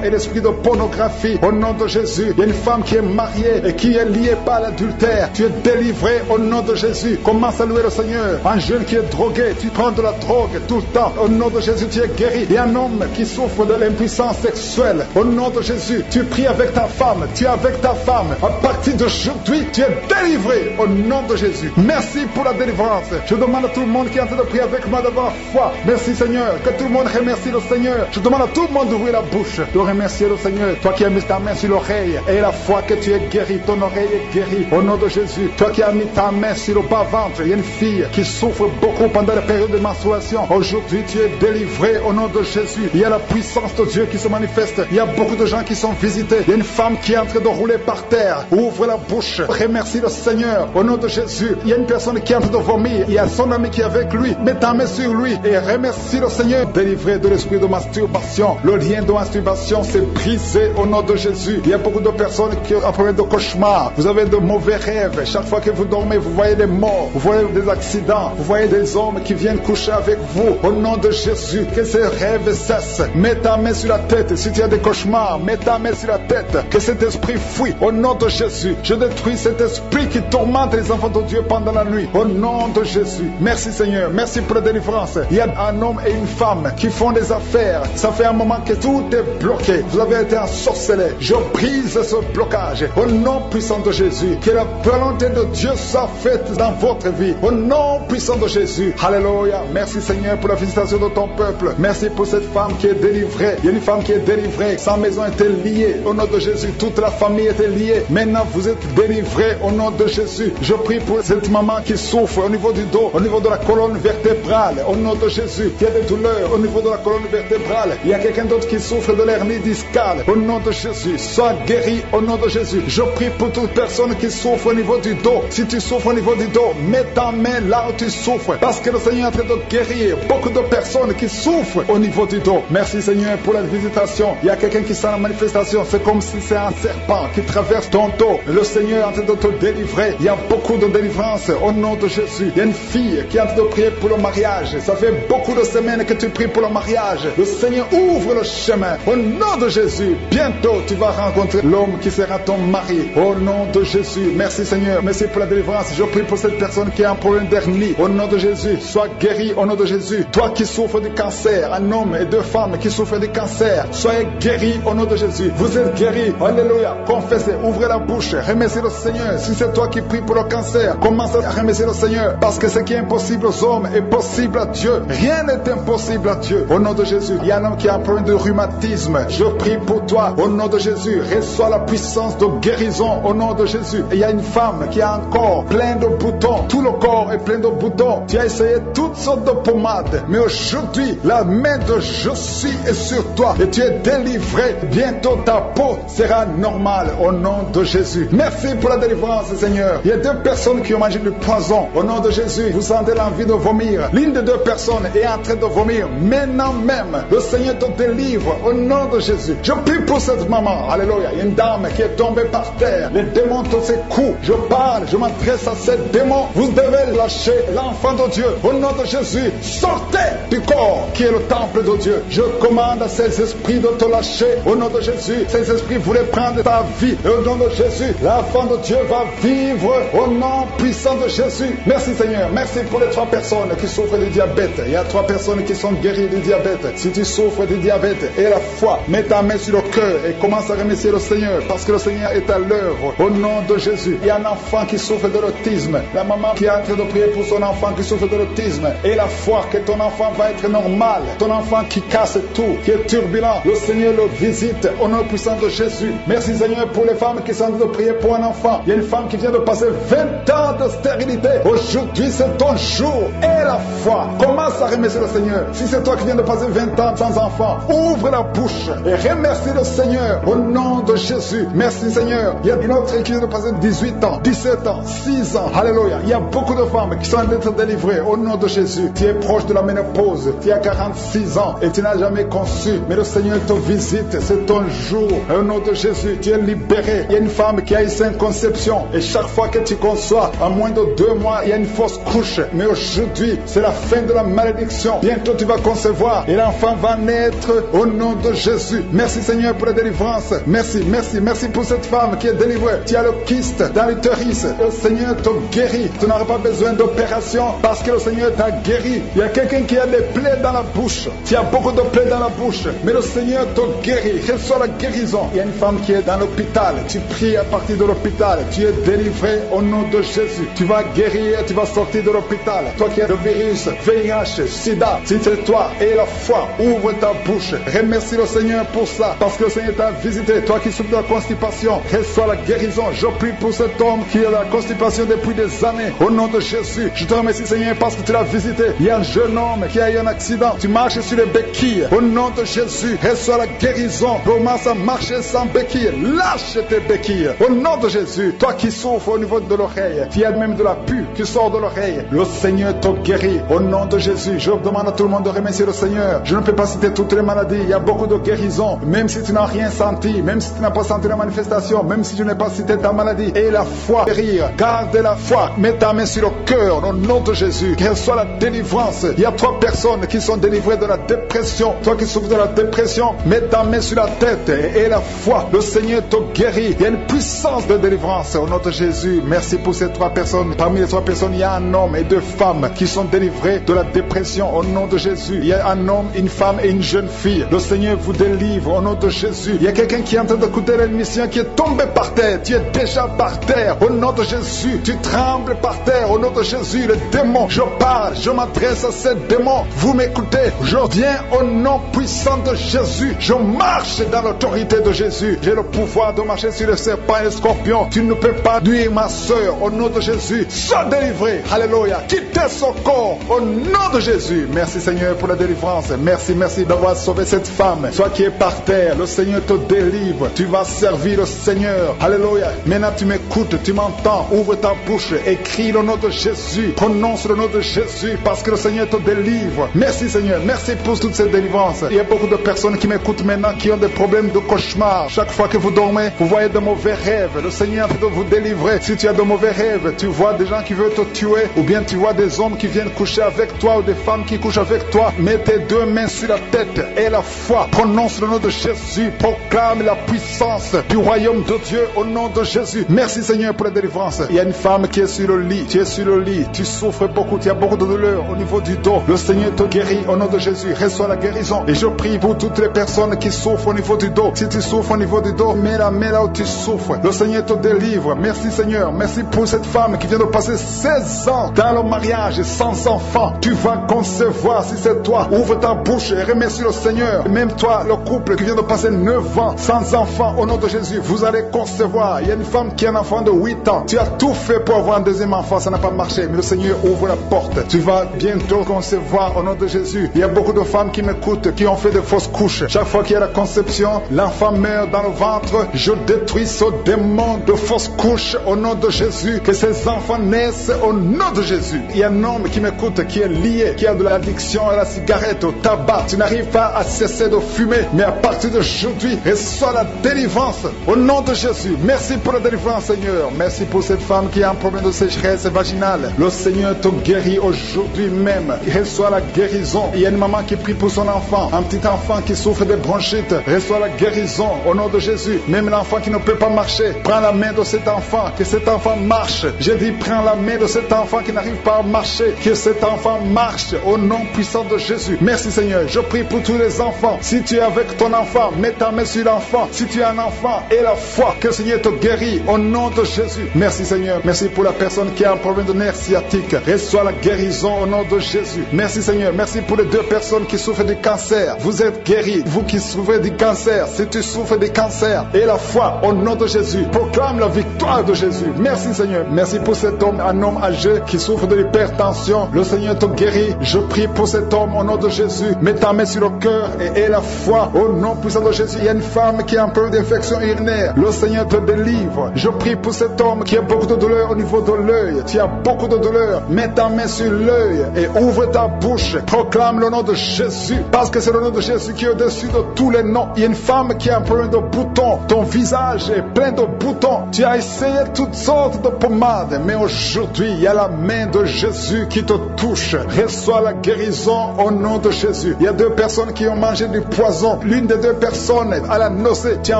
et l'esprit de pornographie. Au nom de Jésus, il y a une femme qui est mariée et qui est liée par l'adultère. Tu es délivré au nom de Jésus. Commence à louer le Seigneur. Un jeune qui est drogué, tu prends de la drogue tout le temps. Au nom de Jésus, tu es guéri. Il y a un homme qui souffre de l'impuissance sexuelle. Au nom de Jésus, tu pries avec ta femme. Tu es avec ta femme. À partir d'aujourd'hui, tu es délivré au nom de Jésus. Merci pour la délivrance. Je demande à tout le monde qui est en train de prier avec moi d'avoir foi. Merci Seigneur. Que tout le monde remercie le Seigneur. Je demande à tout le monde d'ouvrir la bouche, de remercier le Seigneur. Toi qui as mis ta main sur l'oreille et la foi que tu es guéri, ton oreille est guérie au nom de Jésus. Toi qui as mis ta main sur le bas-ventre, il y a une fille qui souffre beaucoup pendant la période de menstruation. Aujourd'hui, tu es délivré au nom de Jésus. Il y a la puissance de Dieu qui se manifeste. Il y a beaucoup de gens qui sont visités. Il y a une femme qui est en train de rouler par par terre. Ouvre la bouche. Remercie le Seigneur. Au nom de Jésus. Il y a une personne qui est en train de vomir. Il y a son ami qui est avec lui. Mets ta main sur lui et remercie le Seigneur. Délivré de l'esprit de masturbation. Le lien de masturbation s'est brisé au nom de Jésus. Il y a beaucoup de personnes qui ont un problème de cauchemar. Vous avez de mauvais rêves. Chaque fois que vous dormez, vous voyez des morts. Vous voyez des accidents. Vous voyez des hommes qui viennent coucher avec vous. Au nom de Jésus. Que ces rêves cessent. Mets ta main sur la tête. Si tu as des cauchemars, mets ta main sur la tête. Que cet esprit fuit. Au nom de Jésus. Je détruis cet esprit qui tourmente les enfants de Dieu pendant la nuit. Au nom de Jésus. Merci Seigneur. Merci pour la délivrance. Il y a un homme et une femme qui font des affaires. Ça fait un moment que tout est bloqué. Vous avez été ensorcelé. Je brise ce blocage. Au nom puissant de Jésus. Que la volonté de Dieu soit faite dans votre vie. Au nom puissant de Jésus. Alléluia. Merci Seigneur pour la visitation de ton peuple. Merci pour cette femme qui est délivrée. Il y a une femme qui est délivrée. Sa maison était liée. Au nom de Jésus. Toute la famille était liée. Maintenant vous êtes délivrés au nom de Jésus. Je prie pour cette maman qui souffre au niveau du dos, au niveau de la colonne vertébrale. Au nom de Jésus. Il y a des douleurs au niveau de la colonne vertébrale. Il y a quelqu'un d'autre qui souffre de l'hernie discale. Au nom de Jésus. Sois guéri au nom de Jésus. Je prie pour toute personne qui souffre au niveau du dos. Si tu souffres au niveau du dos, mets ta main là où tu souffres. Parce que le Seigneur est en train de guérir beaucoup de personnes qui souffrent au niveau du dos. Merci Seigneur pour la visitation. Il y a quelqu'un qui sent la manifestation. C'est comme si c'est un serpent qui traverse ton dos. Le Seigneur est en train de te délivrer. Il y a beaucoup de délivrance au nom de Jésus. Il y a une fille qui est en train de prier pour le mariage. Ça fait beaucoup de semaines que tu pries pour le mariage. Le Seigneur ouvre le chemin. Au nom de Jésus. Bientôt tu vas rencontrer l'homme qui sera ton mari. Au nom de Jésus. Merci Seigneur. Merci pour la délivrance. Je prie pour cette personne qui a un problème d'hernie. Au nom de Jésus. Sois guéri au nom de Jésus. Toi qui souffres du cancer. Un homme et deux femmes qui souffrent du cancer. Soyez guéris au nom de Jésus. Vous êtes guéris. Alléluia. Confessez. Ouvrez la bouche. Remerciez le Seigneur. Si c'est toi qui pries pour le cancer, commence à remercier le Seigneur. Parce que ce qui est impossible aux hommes est possible à Dieu. Rien n'est impossible à Dieu. Au nom de Jésus. Il y a un homme qui a un problème de rhumatisme. Je prie pour toi. Au nom de Jésus. Reçois la puissance de guérison. Au nom de Jésus. Et il y a une femme qui a un corps plein de boutons. Tout le corps est plein de boutons. Tu as essayé toutes sortes de pommades. Mais aujourd'hui, la main de Jésus est sur toi. Et tu es délivré. Bientôt ta peau sera normale. Au nom de Jésus. Merci pour la délivrance, Seigneur. Il y a deux personnes qui ont mangé du poison. Au nom de Jésus, vous sentez l'envie de vomir. L'une des deux personnes est en train de vomir. Maintenant même, le Seigneur te délivre. Au nom de Jésus. Je prie pour cette maman. Alléluia. Il y a une dame qui est tombée par terre. Les démons te secouent. Je parle, je m'adresse à ces démons. Vous devez lâcher l'enfant de Dieu. Au nom de Jésus, sortez du corps qui est le temple de Dieu. Je commande à ces esprits de te lâcher. Au nom de Jésus, ces esprits voulaient prendre ta vie. Et au nom de Jésus, l'enfant de Dieu va vivre au nom puissant de Jésus. Merci Seigneur. Merci pour les 3 personnes qui souffrent du diabète. Il y a 3 personnes qui sont guéries du diabète. Si tu souffres du diabète et la foi, mets ta main sur le cœur et commence à remercier le Seigneur parce que le Seigneur est à l'œuvre. Au nom de Jésus. Il y a un enfant qui souffre de l'autisme. La maman qui est en train de prier pour son enfant qui souffre de l'autisme. Et la foi que ton enfant va être normal. Ton enfant qui casse tout, qui est turbulent. Le Seigneur le visite au nom puissant de Jésus. Merci Seigneur pour les femmes qui sont en train de prier pour un enfant. Il y a une femme qui vient de passer 20 ans de stérilité. Aujourd'hui c'est ton jour. Et la foi. Commence à remercier le Seigneur. Si c'est toi qui viens de passer 20 ans sans enfant, ouvre la bouche et remercie le Seigneur au nom de Jésus. Merci Seigneur. Il y a une autre qui vient de passer 18 ans, 17 ans, 6 ans. Alléluia. Il y a beaucoup de femmes qui sont en train d'être délivrées au nom de Jésus. Tu es proche de la ménopause. Tu as 46 ans et tu n'as jamais conçu. Mais le Seigneur te visite. C'est ton jour. Au nom de Jésus, tu es libéré. Il y a une femme qui a eu 5 conceptions. Et chaque fois que tu conçois, en moins de 2 mois, il y a une fausse couche. Mais aujourd'hui, c'est la fin de la malédiction. Bientôt, tu vas concevoir. Et l'enfant va naître au nom de Jésus. Merci Seigneur pour la délivrance. Merci, merci, merci pour cette femme qui est délivrée. Tu as le kyste dans l'utérus. Le Seigneur te guérit. Tu n'auras pas besoin d'opération parce que le Seigneur t'a guéri. Il y a quelqu'un qui a des plaies dans la bouche. Tu as beaucoup de plaies dans la bouche. Mais le Seigneur te guérit. Reçois la guérison. Il y a une femme qui est dans l'hôpital. Tu pries à partir de l'hôpital. Tu es délivré au nom de Jésus. Tu vas guérir. Tu vas sortir de l'hôpital. Toi qui as le virus, VIH, SIDA, si c'est toi et la foi, ouvre ta bouche. Remercie le Seigneur pour ça. Parce que le Seigneur t'a visité. Toi qui souffres de la constipation, reçois la guérison. Je prie pour cet homme qui a la constipation depuis des années. Au nom de Jésus, je te remercie Seigneur parce que tu l'as visité. Il y a un jeune homme qui a eu un accident. Tu marches sur les béquilles. Au nom de Jésus, reçois la guérison. Commence à marcher sans béquilles. Lâche tes béquilles. Au nom de Jésus, toi qui souffres au niveau de l'oreille, tu as même de la pus qui sort de l'oreille. Le Seigneur te guérit. Au nom de Jésus, je demande à tout le monde de remercier le Seigneur. Je ne peux pas citer toutes les maladies. Il y a beaucoup de guérisons. Même si tu n'as rien senti, même si tu n'as pas senti la manifestation, même si je n'ai pas cité ta maladie, et la foi, guérir. Garde la foi. Mets ta main sur le cœur. Au nom de Jésus, qu'elle soit la délivrance. Il y a 3 personnes qui sont délivrées de la dépression. Toi qui souffres de la dépression, mets ta main sur la tête et la foi. Le Seigneur te guérit. Il y a une puissance de délivrance au nom de Jésus. Merci pour ces 3 personnes. Parmi les 3 personnes, il y a un homme et 2 femmes qui sont délivrés de la dépression au nom de Jésus. Il y a un homme, une femme et une jeune fille. Le Seigneur vous délivre au nom de Jésus. Il y a quelqu'un qui est en train d'écouter l'émission qui est tombé par terre. Tu es déjà par terre au nom de Jésus. Tu trembles par terre au nom de Jésus. Le démon, je parle, je m'adresse à ces démons. Vous m'écoutez. Je viens au nom puissant de Jésus. Je marche dans l'autorité de Jésus. J'ai le pouvoir de marcher sur les serpents et les scorpions. Tu ne peux pas nuire ma soeur au nom de Jésus. Sois délivré. Alléluia. Quittez son corps au nom de Jésus. Merci Seigneur pour la délivrance. Merci d'avoir sauvé cette femme. Toi qui es par terre, le Seigneur te délivre. Tu vas servir le Seigneur. Alléluia. Maintenant tu m'écoutes, tu m'entends. Ouvre ta bouche et crie le nom de Jésus. Prononce le nom de Jésus parce que le Seigneur te délivre. Merci Seigneur. Merci pour toute cette délivrance. Il y a beaucoup de personnes qui m'écoutent maintenant qui ont des problèmes de cauchemar. Chaque fois que vous dormez, vous voyez de mauvais rêves. Le Seigneur veut vous délivrer. Si tu as de mauvais rêves, tu vois des gens qui veulent te tuer ou bien tu vois des hommes qui viennent coucher avec toi ou des femmes qui couchent avec toi, mets tes 2 mains sur la tête et la foi. Prononce le nom de Jésus. Proclame la puissance du royaume de Dieu au nom de Jésus. Merci Seigneur pour la délivrance. Il y a une femme qui est sur le lit. Tu es sur le lit. Tu souffres beaucoup. Tu as beaucoup de douleur au niveau du dos. Le Seigneur te guérit au nom de Jésus. Reçois la guérison. Et je prie pour toutes les personnes qui souffrent au niveau du dos. Si tu souffres au niveau du dos, mets la main là où tu souffres. Le Seigneur te délivre. Merci Seigneur. Merci pour cette femme qui vient de passer 16 ans dans le mariage sans enfant. Tu vas concevoir si c'est toi. Ouvre ta bouche et remercie le Seigneur. Même toi, le couple qui vient de passer 9 ans sans enfant, au nom de Jésus, vous allez concevoir. Il y a une femme qui a un enfant de 8 ans. Tu as tout fait pour avoir un deuxième enfant, ça n'a pas marché. Mais le Seigneur ouvre la porte. Tu vas bientôt concevoir au nom de Jésus. Il y a beaucoup de femmes qui m'écoutent, qui ont fait de fausses couches. Chaque fois qu'il y a la conception, l'enfant meurt dans le ventre. Je détruis ce démon de fausses couches au nom de Jésus. Que ces enfants naissent au nom de Jésus. Il y a un homme qui m'écoute, qui est lié, qui a de l'addiction à la cigarette, au tabac. Tu n'arrives pas à cesser de fumer. Mais à partir d'aujourd'hui, reçois la délivrance au nom de Jésus. Merci pour la délivrance, Seigneur. Merci pour cette femme qui a un problème de sécheresse vaginale. Le Seigneur te guérit aujourd'hui même. Reçois la guérison. Il y a une maman qui prie pour son enfant. Un petit enfant qui souffre de bronchite. Reçois la guérison au nom de Jésus. Même l'enfant qui ne peut pas marcher. Prends la main de cet enfant. Que cet enfant marche. J'ai dit, prends la main de cet enfant qui n'arrive pas à marcher. Que cet enfant marche au nom puissant de Jésus. Merci Seigneur. Je prie pour tous les enfants. Si tu es avec ton enfant, mets ta main sur l'enfant. Si tu es un enfant, et la foi, que le Seigneur te guérit au nom de Jésus. Merci Seigneur. Merci pour la personne qui a un problème de nerf sciatique. Reçois la guérison au nom de Jésus. Merci Seigneur. Merci pour les 2 personnes qui souffrent du cancer. Vous êtes guéris. Vous qui souffrez du cancer, si tu souffres du cancer, et la foi au nom de Jésus. Proclame la victoire de Jésus. Merci Seigneur. Merci pour cet homme, un homme âgé qui souffre de l'hypertension. Le Seigneur te guérit. Je prie pour cet homme au nom de Jésus. Mets ta main sur le cœur et aie la foi au nom puissant de Jésus. Il y a une femme qui a un peu d'infection urinaire. Le Seigneur te délivre. Je prie pour cet homme qui a beaucoup de douleur au niveau de l'œil. Tu as beaucoup de douleur. Mets ta main sur l'œil et ouvre ta bouche. Proclame le nom de Jésus. Parce que c'est le nom de Jésus qui est au-dessus de tous les noms. Il y a une femme qui a un problème de boutons. Ton visage est plein de boutons. Tu as essayé toutes sortes de pommades. Mais aujourd'hui, il y a la main de Jésus qui te touche. Reçois la guérison au nom de Jésus. Il y a 2 personnes qui ont mangé du poison. L'une des 2 personnes a la nausée. Tu as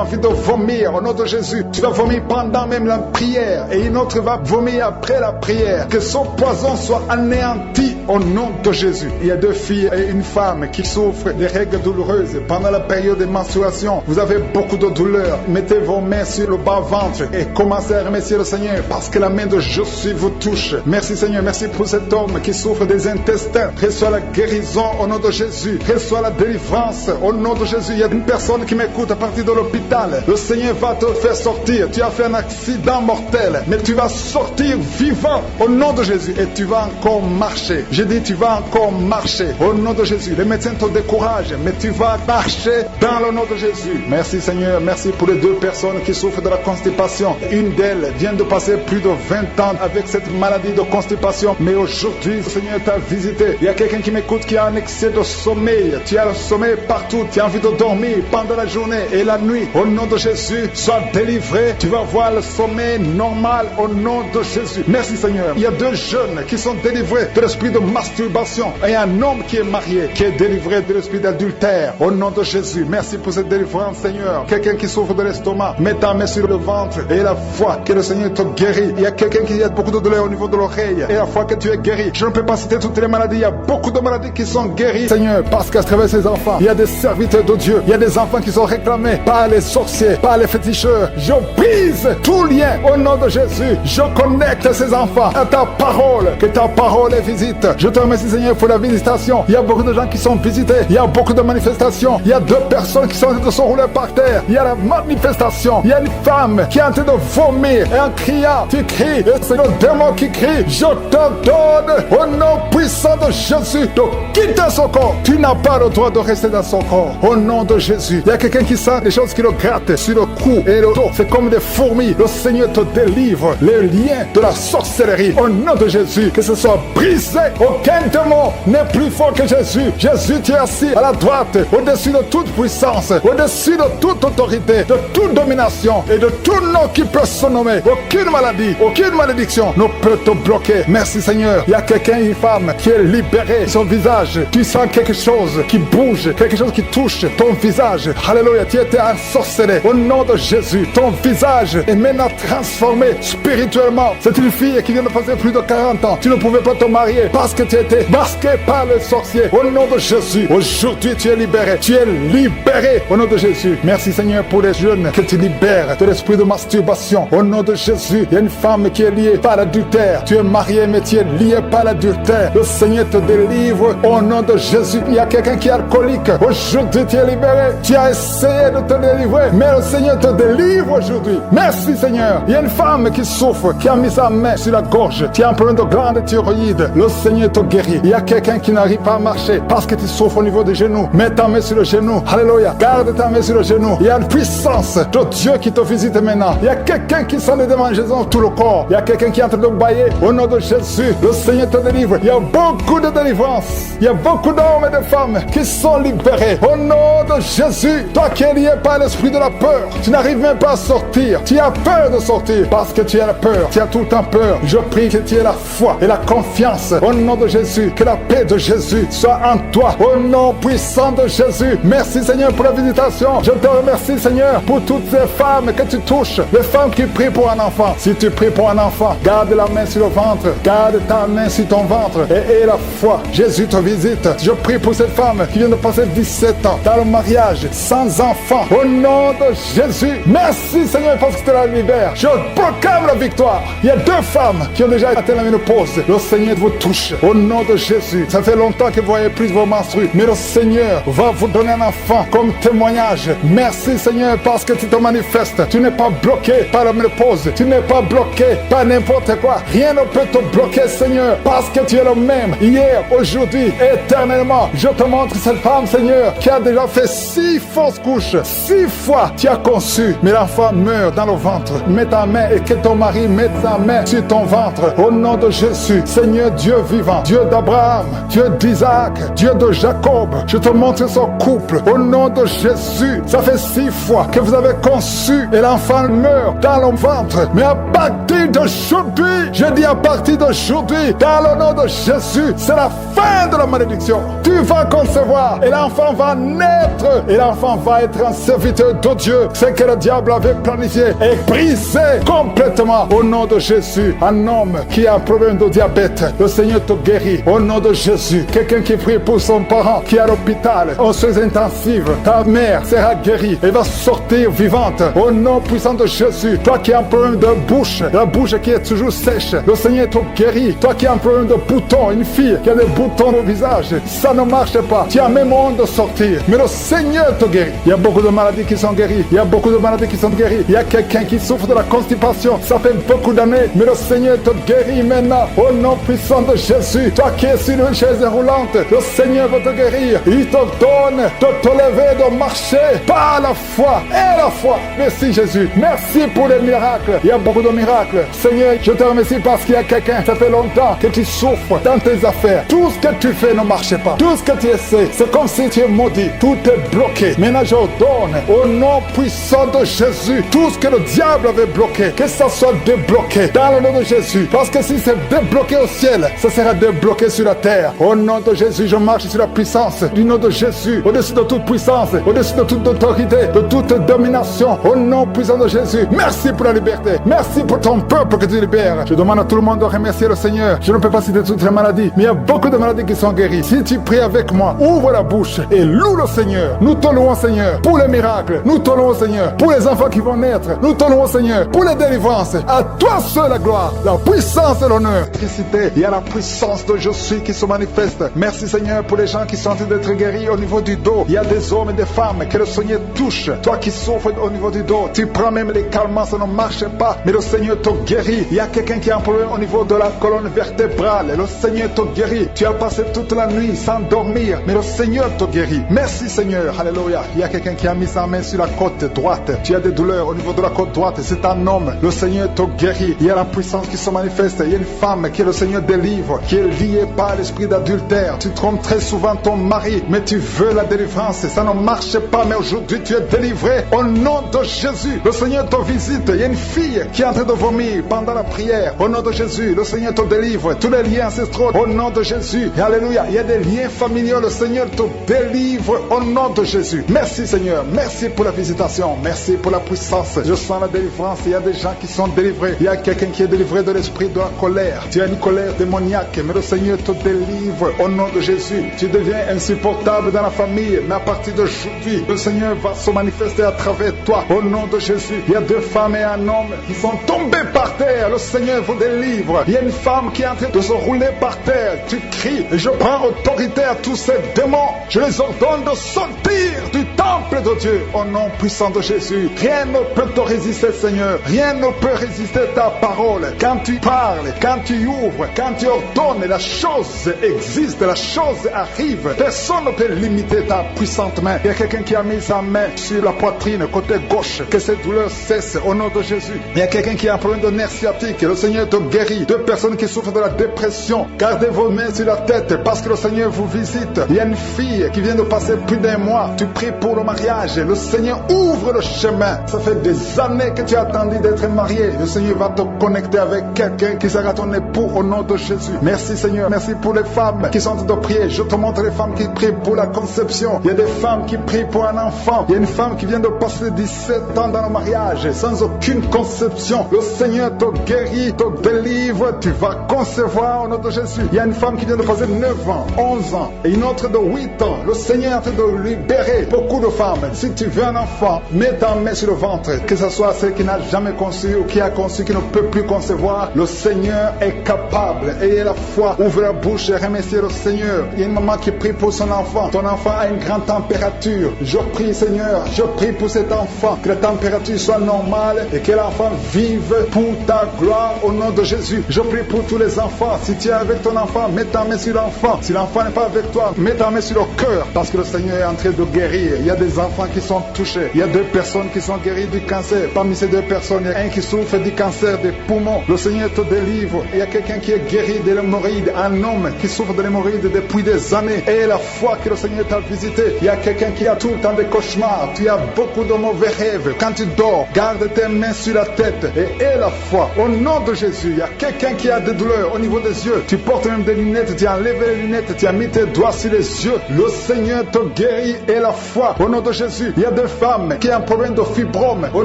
envie de vomir au nom de Jésus. Tu vas vomir pendant même la prière. Et une autre va vomir après la prière. Que son poison soit anéanti au nom de Jésus. Il y a 2 filles et une femme qui souffrent des règles douloureuses pendant la période de menstruation. Vous avez beaucoup de douleur. Mettez vos mains sur le bas-ventre et commencez à remercier le Seigneur parce que la main de Jésus vous touche. Merci Seigneur. Merci pour cet homme qui souffre des intestins. Reçois la guérison au nom de Jésus. Reçois la délivrance au nom de Jésus. Il y a une personne qui m'écoute à partir de l'hôpital. Le Seigneur va te faire sortir. Tu as fait un accident mortel, mais tu vas sortir vivant au nom de Jésus et tu vas encore marcher. Je dis, tu vas encore marcher au nom de Jésus. Les médecins te découragent, mais tu vas marcher dans le nom de Jésus. Merci Seigneur, merci pour les 2 personnes qui souffrent de la constipation. Une d'elles vient de passer plus de 20 ans avec cette maladie de constipation, mais aujourd'hui, le Seigneur t'a visité. Il y a quelqu'un qui m'écoute qui a un excès de sommeil. Tu as le sommeil partout, tu as envie de dormir pendant la journée et la nuit. Au nom de Jésus, sois délivré. Tu vas voir le sommeil normal au nom de Jésus. Merci Seigneur. Il y a 2 jeunes qui sont délivrés de l'esprit de masturbation et un homme qui est marié, qui est délivré de l'esprit d'adultère. Au nom de Jésus, merci pour cette délivrance Seigneur. Quelqu'un qui souffre de l'estomac, mets ta main sur le ventre et la foi que le Seigneur te guérit. Il y a quelqu'un qui a beaucoup de douleur au niveau de l'oreille et la foi que tu es guéri. Je ne peux pas citer toutes les maladies. Il y a beaucoup de maladies qui sont guéries Seigneur, parce qu'à travers ces enfants, il y a des serviteurs de Dieu. Il y a des enfants qui sont réclamés par les sorciers, par les féticheurs. Je brise tout lien au nom de Jésus. Je connecte ces enfants à ta parole, que ta parole les visite. Je te remercie Seigneur pour la visitation. Il y a beaucoup de gens qui sont visités. Il y a beaucoup de manifestations. Il y a 2 personnes qui sont en train de se rouler par terre. Il y a la manifestation. Il y a une femme qui est en train de vomir. Et en criant, tu cries. Et c'est le démon qui crie. Je te donne au nom puissant de Jésus de quitter son corps. Tu n'as pas le droit de rester dans son corps. Au nom de Jésus. Il y a quelqu'un qui sent des choses qui le grattent sur le cou et le dos. C'est comme des fourmis. Le Seigneur te délivre les liens de la sorcellerie. Au nom de Jésus, que ce soit brisé. Aucun démon n'est plus fort que Jésus. Jésus, tu es assis à la droite, au-dessus de toute puissance, au-dessus de toute autorité, de toute domination et de tout nom qui peut se nommer. Aucune maladie, aucune malédiction ne peut te bloquer. Merci Seigneur. Il y a quelqu'un, une femme qui est libérée. Son visage, tu sens quelque chose qui bouge, quelque chose qui touche ton visage. Alléluia, tu étais ensorcelé. Au nom de Jésus, ton visage est maintenant transformé spirituellement. C'est une fille qui vient de passer plus de 40 ans. Tu ne pouvais pas te marier parce que tu étais masqué par le sorcier. Au nom de Jésus, aujourd'hui tu es libéré. Tu es libéré au nom de Jésus. Merci Seigneur pour les jeunes que tu libères de l'esprit de masturbation. Au nom de Jésus, il y a une femme qui est liée par l'adultère. Tu es marié mais tu es lié par l'adultère. Le Seigneur te délivre au nom de Jésus. Il y a quelqu'un qui est alcoolique. Aujourd'hui tu es libéré. Tu as essayé de te délivrer, mais le Seigneur te délivre aujourd'hui. Merci Seigneur. Il y a une femme qui souffre, qui a mis sa main sur la gorge. Tu as un problème de glande thyroïde. Le Seigneur te guérit. Il y a quelqu'un qui n'arrive pas à marcher parce que tu souffres au niveau des genoux. Mets ta main sur le genou. Alléluia. Garde ta main sur le genou. Il y a une puissance de Dieu qui te visite maintenant. Il y a quelqu'un qui sent des démangeaisons tout le corps. Il y a quelqu'un qui est en train de bailler. Au nom de Jésus, le Seigneur te délivre. Il y a beaucoup de délivrance. Il y a beaucoup d'hommes et de femmes qui sont libérés. Au nom de Jésus, toi qui es lié par l'esprit de la peur, tu n'arrives même pas à sortir. Tu as peur de sortir parce que tu as la peur. Tu as tout le temps peur. Je prie que tu aies la foi et la confiance. Au nom de Jésus, que la paix de Jésus soit en toi. Au nom puissant de Jésus. Merci Seigneur pour la visitation. Je te remercie Seigneur pour toutes ces femmes que tu touches. Les femmes qui prient pour un enfant. Si tu pries pour un enfant, garde la main sur le ventre. Garde ta main sur ton ventre et aie la foi. Jésus te visite. Je prie pour cette femme qui vient de passer 17 ans dans le mariage, sans enfant. Au nom de Jésus. Merci Seigneur parce que tu la libères. Je proclame la victoire. Il y a 2 femmes qui ont déjà atteint la ménopause. Le Seigneur vous touche. Au nom de Jésus. Ça fait longtemps que vous voyez plus vos menstrues. Mais le Seigneur va vous donner un enfant comme témoignage. Merci Seigneur parce que tu te manifestes. Tu n'es pas bloqué par la ménopause. Tu n'es pas bloqué par n'importe quoi. Rien ne peut te bloquer Seigneur parce que tu es le même. Hier, aujourd'hui, éternellement. Je te montre cette femme Seigneur qui a déjà fait 6 fausses couches. 6 fois tu as conçu. Mais l'enfant meurt dans le ventre. Mets ta main et que ton mari mette sa main sur ton ventre. Au nom de Jésus. Seigneur Dieu vivant. Dieu d'Abraham. Dieu d'Isaac. Dieu de Jacob. Je te montre son couple. Au nom de Jésus. Ça fait 6 fois que vous avez conçu et l'enfant meurt dans le ventre. Mais à partir d'aujourd'hui, je dis à partir d'aujourd'hui, dans le nom de Jésus, c'est la fin de la malédiction. Tu vas concevoir et l'enfant va naître et l'enfant va être un serviteur de Dieu. Ce que le diable avait planifié est brisé complètement au nom de Jésus. Un homme qui a un problème de diabète, le Seigneur te guérit au nom de Jésus. Quelqu'un qui prie pour son parent qui est à l'hôpital, aux soins intensifs, ta mère sera guérie et va sortir vivante au nom puissant de Jésus. Toi qui as un problème de bouche, la bouche qui est toujours sèche, le Seigneur te guérit. Toi qui as un problème de boutons, une fille qui a des boutons tout ton visage. Ça ne marche pas. Tu as même honte de sortir. Mais le Seigneur te guérit. Il y a beaucoup de maladies qui sont guéries. Il y a beaucoup de maladies qui sont guéries. Il y a quelqu'un qui souffre de la constipation. Ça fait beaucoup d'années. Mais le Seigneur te guérit maintenant. Au nom puissant de Jésus. Toi qui es sur une chaise roulante, le Seigneur va te guérir. Il te donne de te lever, de marcher par la foi et la foi. Merci Jésus. Merci pour les miracles. Il y a beaucoup de miracles. Seigneur, je te remercie parce qu'il y a quelqu'un, ça fait longtemps que tu souffres dans tes affaires. Tout ce que tu fais ne marche pas. Tout ce que tu essaies, c'est comme si tu es maudit. Tout est bloqué. Maintenant, je ordonne au nom puissant de Jésus, tout ce que le diable avait bloqué, que ça soit débloqué dans le nom de Jésus. Parce que si c'est débloqué au ciel, ça sera débloqué sur la terre. Au nom de Jésus, je marche sur la puissance du nom de Jésus, au-dessus de toute puissance, au-dessus de toute autorité, de toute domination. Au nom puissant de Jésus, merci pour la liberté. Merci pour ton peuple que tu libères. Je demande à tout le monde de remercier le Seigneur. Je ne peux pas citer toutes les maladies, mais il y a beaucoup de maladies qui sont guéries. Si tu pries avec moi, ouvre la bouche et loue le Seigneur. Nous te louons, Seigneur, pour les miracles. Nous te louons, Seigneur, pour les enfants qui vont naître. Nous te louons, Seigneur, pour les délivrances. À toi seul la gloire, la puissance et l'honneur. Électricité, il y a la puissance de Je suis qui se manifeste. Merci, Seigneur, pour les gens qui sont en train d'être guéris au niveau du dos. Il y a des hommes et des femmes que le Seigneur touche. Toi qui souffres au niveau du dos, tu prends même les calmants, ça ne marche pas, mais le Seigneur te guérit. Il y a quelqu'un qui a un problème au niveau de la colonne vertébrale. Le Seigneur te guérit. Tu as passé toute la nuit sans dormir, mais le Seigneur te guérit. Merci Seigneur. Alléluia. Il y a quelqu'un qui a mis sa main sur la côte droite. Tu as des douleurs au niveau de la côte droite. C'est un homme. Le Seigneur te guérit. Il y a la puissance qui se manifeste. Il y a une femme que le Seigneur délivre, qui est liée par l'esprit d'adultère. Tu trompes très souvent ton mari, mais tu veux la délivrance. Ça ne marche pas, mais aujourd'hui tu es délivré. Au nom de Jésus, le Seigneur te visite. Il y a une fille qui est en train de vomir pendant la prière. Au nom de Jésus, le Seigneur te délivre. Tous les liens ancestraux, au nom de Jésus. Alléluia. Il y a des liens familiaux. Le Seigneur te délivre au nom de Jésus. Merci Seigneur. Merci pour la visitation. Merci pour la puissance. Je sens la délivrance. Il y a des gens qui sont délivrés. Il y a quelqu'un qui est délivré de l'esprit de la colère. Tu as une colère démoniaque, mais le Seigneur te délivre au nom de Jésus. Tu deviens insupportable dans la famille, mais à partir d'aujourd'hui, le Seigneur va se manifester à travers toi au nom de Jésus. Il y a deux femmes et un homme qui sont tombés par terre. Le Seigneur vous délivre. Il y a une femme qui est en train de se rouler par terre. Tu cries et je prends autorité à tous ces démons. Je les ordonne de sortir du temple de Dieu au nom puissant de Jésus. Rien ne peut te résister, Seigneur. Rien ne peut résister ta parole. Quand tu parles, quand tu ouvres, quand tu ordonnes, la chose existe, la chose arrive. Personne ne peut limiter ta puissante main. Il y a quelqu'un qui a mis sa main sur la poitrine, côté gauche. Que cette douleur cesse au nom de Jésus. Il y a quelqu'un qui a un problème de nerf sciatique. Le Seigneur te guérit. Deux personnes qui souffrent de la dépression. Gardez vos mains sur la tête parce que le Seigneur vous visite. Il y a une fille qui vient de passer plus d'un mois. Tu pries pour le mariage. Le Seigneur ouvre le chemin. Ça fait des années que tu as attendu d'être marié. Le Seigneur va te connecter avec quelqu'un qui sera ton époux au nom de Jésus. Merci Seigneur. Merci pour les femmes qui sont en train de prier. Je te montre les femmes qui prient pour la conception. Il y a des femmes qui prient pour un enfant. Il y a une femme qui vient de passer 17 ans dans le mariage sans aucune conception. Le Seigneur te guérit, te délivre. Tu vas concevoir au nom de Jésus. Il y a une femme qui vient de passer 9 ans, 11 ans et une autre de 8 ans. Le Seigneur est en train de libérer beaucoup de femmes. Si tu veux un enfant, mets ta main sur le ventre. Que ce soit celle qui n'a jamais conçu ou qui a conçu, qui ne peut plus concevoir. Le Seigneur est capable. Ayez la foi. Ouvre la bouche et remerciez le Seigneur. Il y a une maman qui prie pour son enfant. Ton enfant a une grande température. Je prie Seigneur, je prie pour cet enfant. Que la température soit normale et que l'enfant vive pour ta gloire au nom de Jésus. Je prie pour tous les enfants. Si tu es avec ton enfant, mets ta main sur l'enfant. Si l'enfant n'est pas avec toi, mets ta main sur le cœur. Parce que le Seigneur est en train de guérir. Il y a des enfants qui sont touchés. Il y a 2 personnes qui sont guéries du cancer. Parmi ces 2 personnes, il y a un qui souffre du cancer des poumons. Le Seigneur te délivre. Il y a quelqu'un qui est guéri de l'hémorroïde. Un homme qui souffre de l'hémorroïde depuis des années. Et la foi que le Seigneur t'a visité. Il y a quelqu'un qui a tout le temps des cauchemars. Tu as beaucoup de mauvais rêves. Quand tu dors, garde tes mains sur la tête. Et aie la foi. Au nom de Jésus, il y a quelqu'un qui a des douleurs au niveau des yeux. Tu portes même des lunettes. Tu as enlevé les lunettes. Tu as mis tes doigts sur les yeux. Le Seigneur te guérit. Et la foi. Au nom de Jésus, il y a des femmes qui ont un problème de fibrome. Au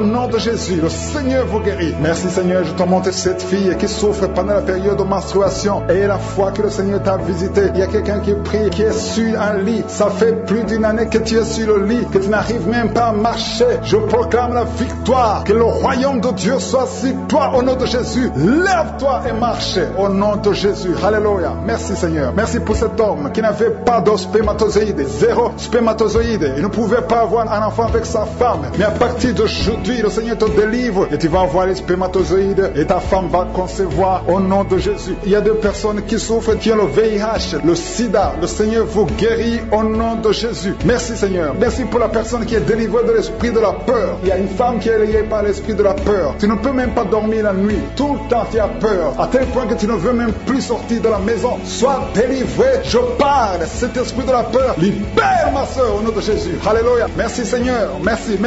nom de Jésus, le Seigneur vous guérit. Merci Seigneur, je te montre cette fille qui souffre pendant la période de menstruation. Et la foi que le Seigneur t'a visité. Il y a quelqu'un qui prie, qui est sur un lit. Ça fait plus d'une année que tu es sur le lit, que tu n'arrives même pas à marcher. Je proclame la victoire. Que le royaume de Dieu soit sur toi au nom de Jésus. Lève-toi et marche au nom de Jésus. Alléluia. Merci Seigneur. Merci pour cet homme qui n'avait pas de spermatozoïdes. Zéro spermatozoïde. Il ne pouvait pas avoir un enfant avec sa femme. Mais à partir d'aujourd'hui, le Seigneur te délivre et tu vas avoir les spermatozoïdes et ta femme va concevoir au nom de Jésus. Il y a des personnes qui souffrent, qui ont le VIH, le sida. Le Seigneur vous guérit au nom de Jésus. Merci Seigneur. Merci pour la personne qui est délivrée de l'esprit de la peur. Il y a une femme qui est liée par l'esprit de la peur. Tu ne peux même pas dormir la nuit. Tout le temps tu as peur. À tel point que tu ne veux même plus sortir de la maison. Sois délivré. Je parle. Cet esprit de la peur, libère ma soeur au nom de Jésus. Alléluia. Merci Seigneur. Merci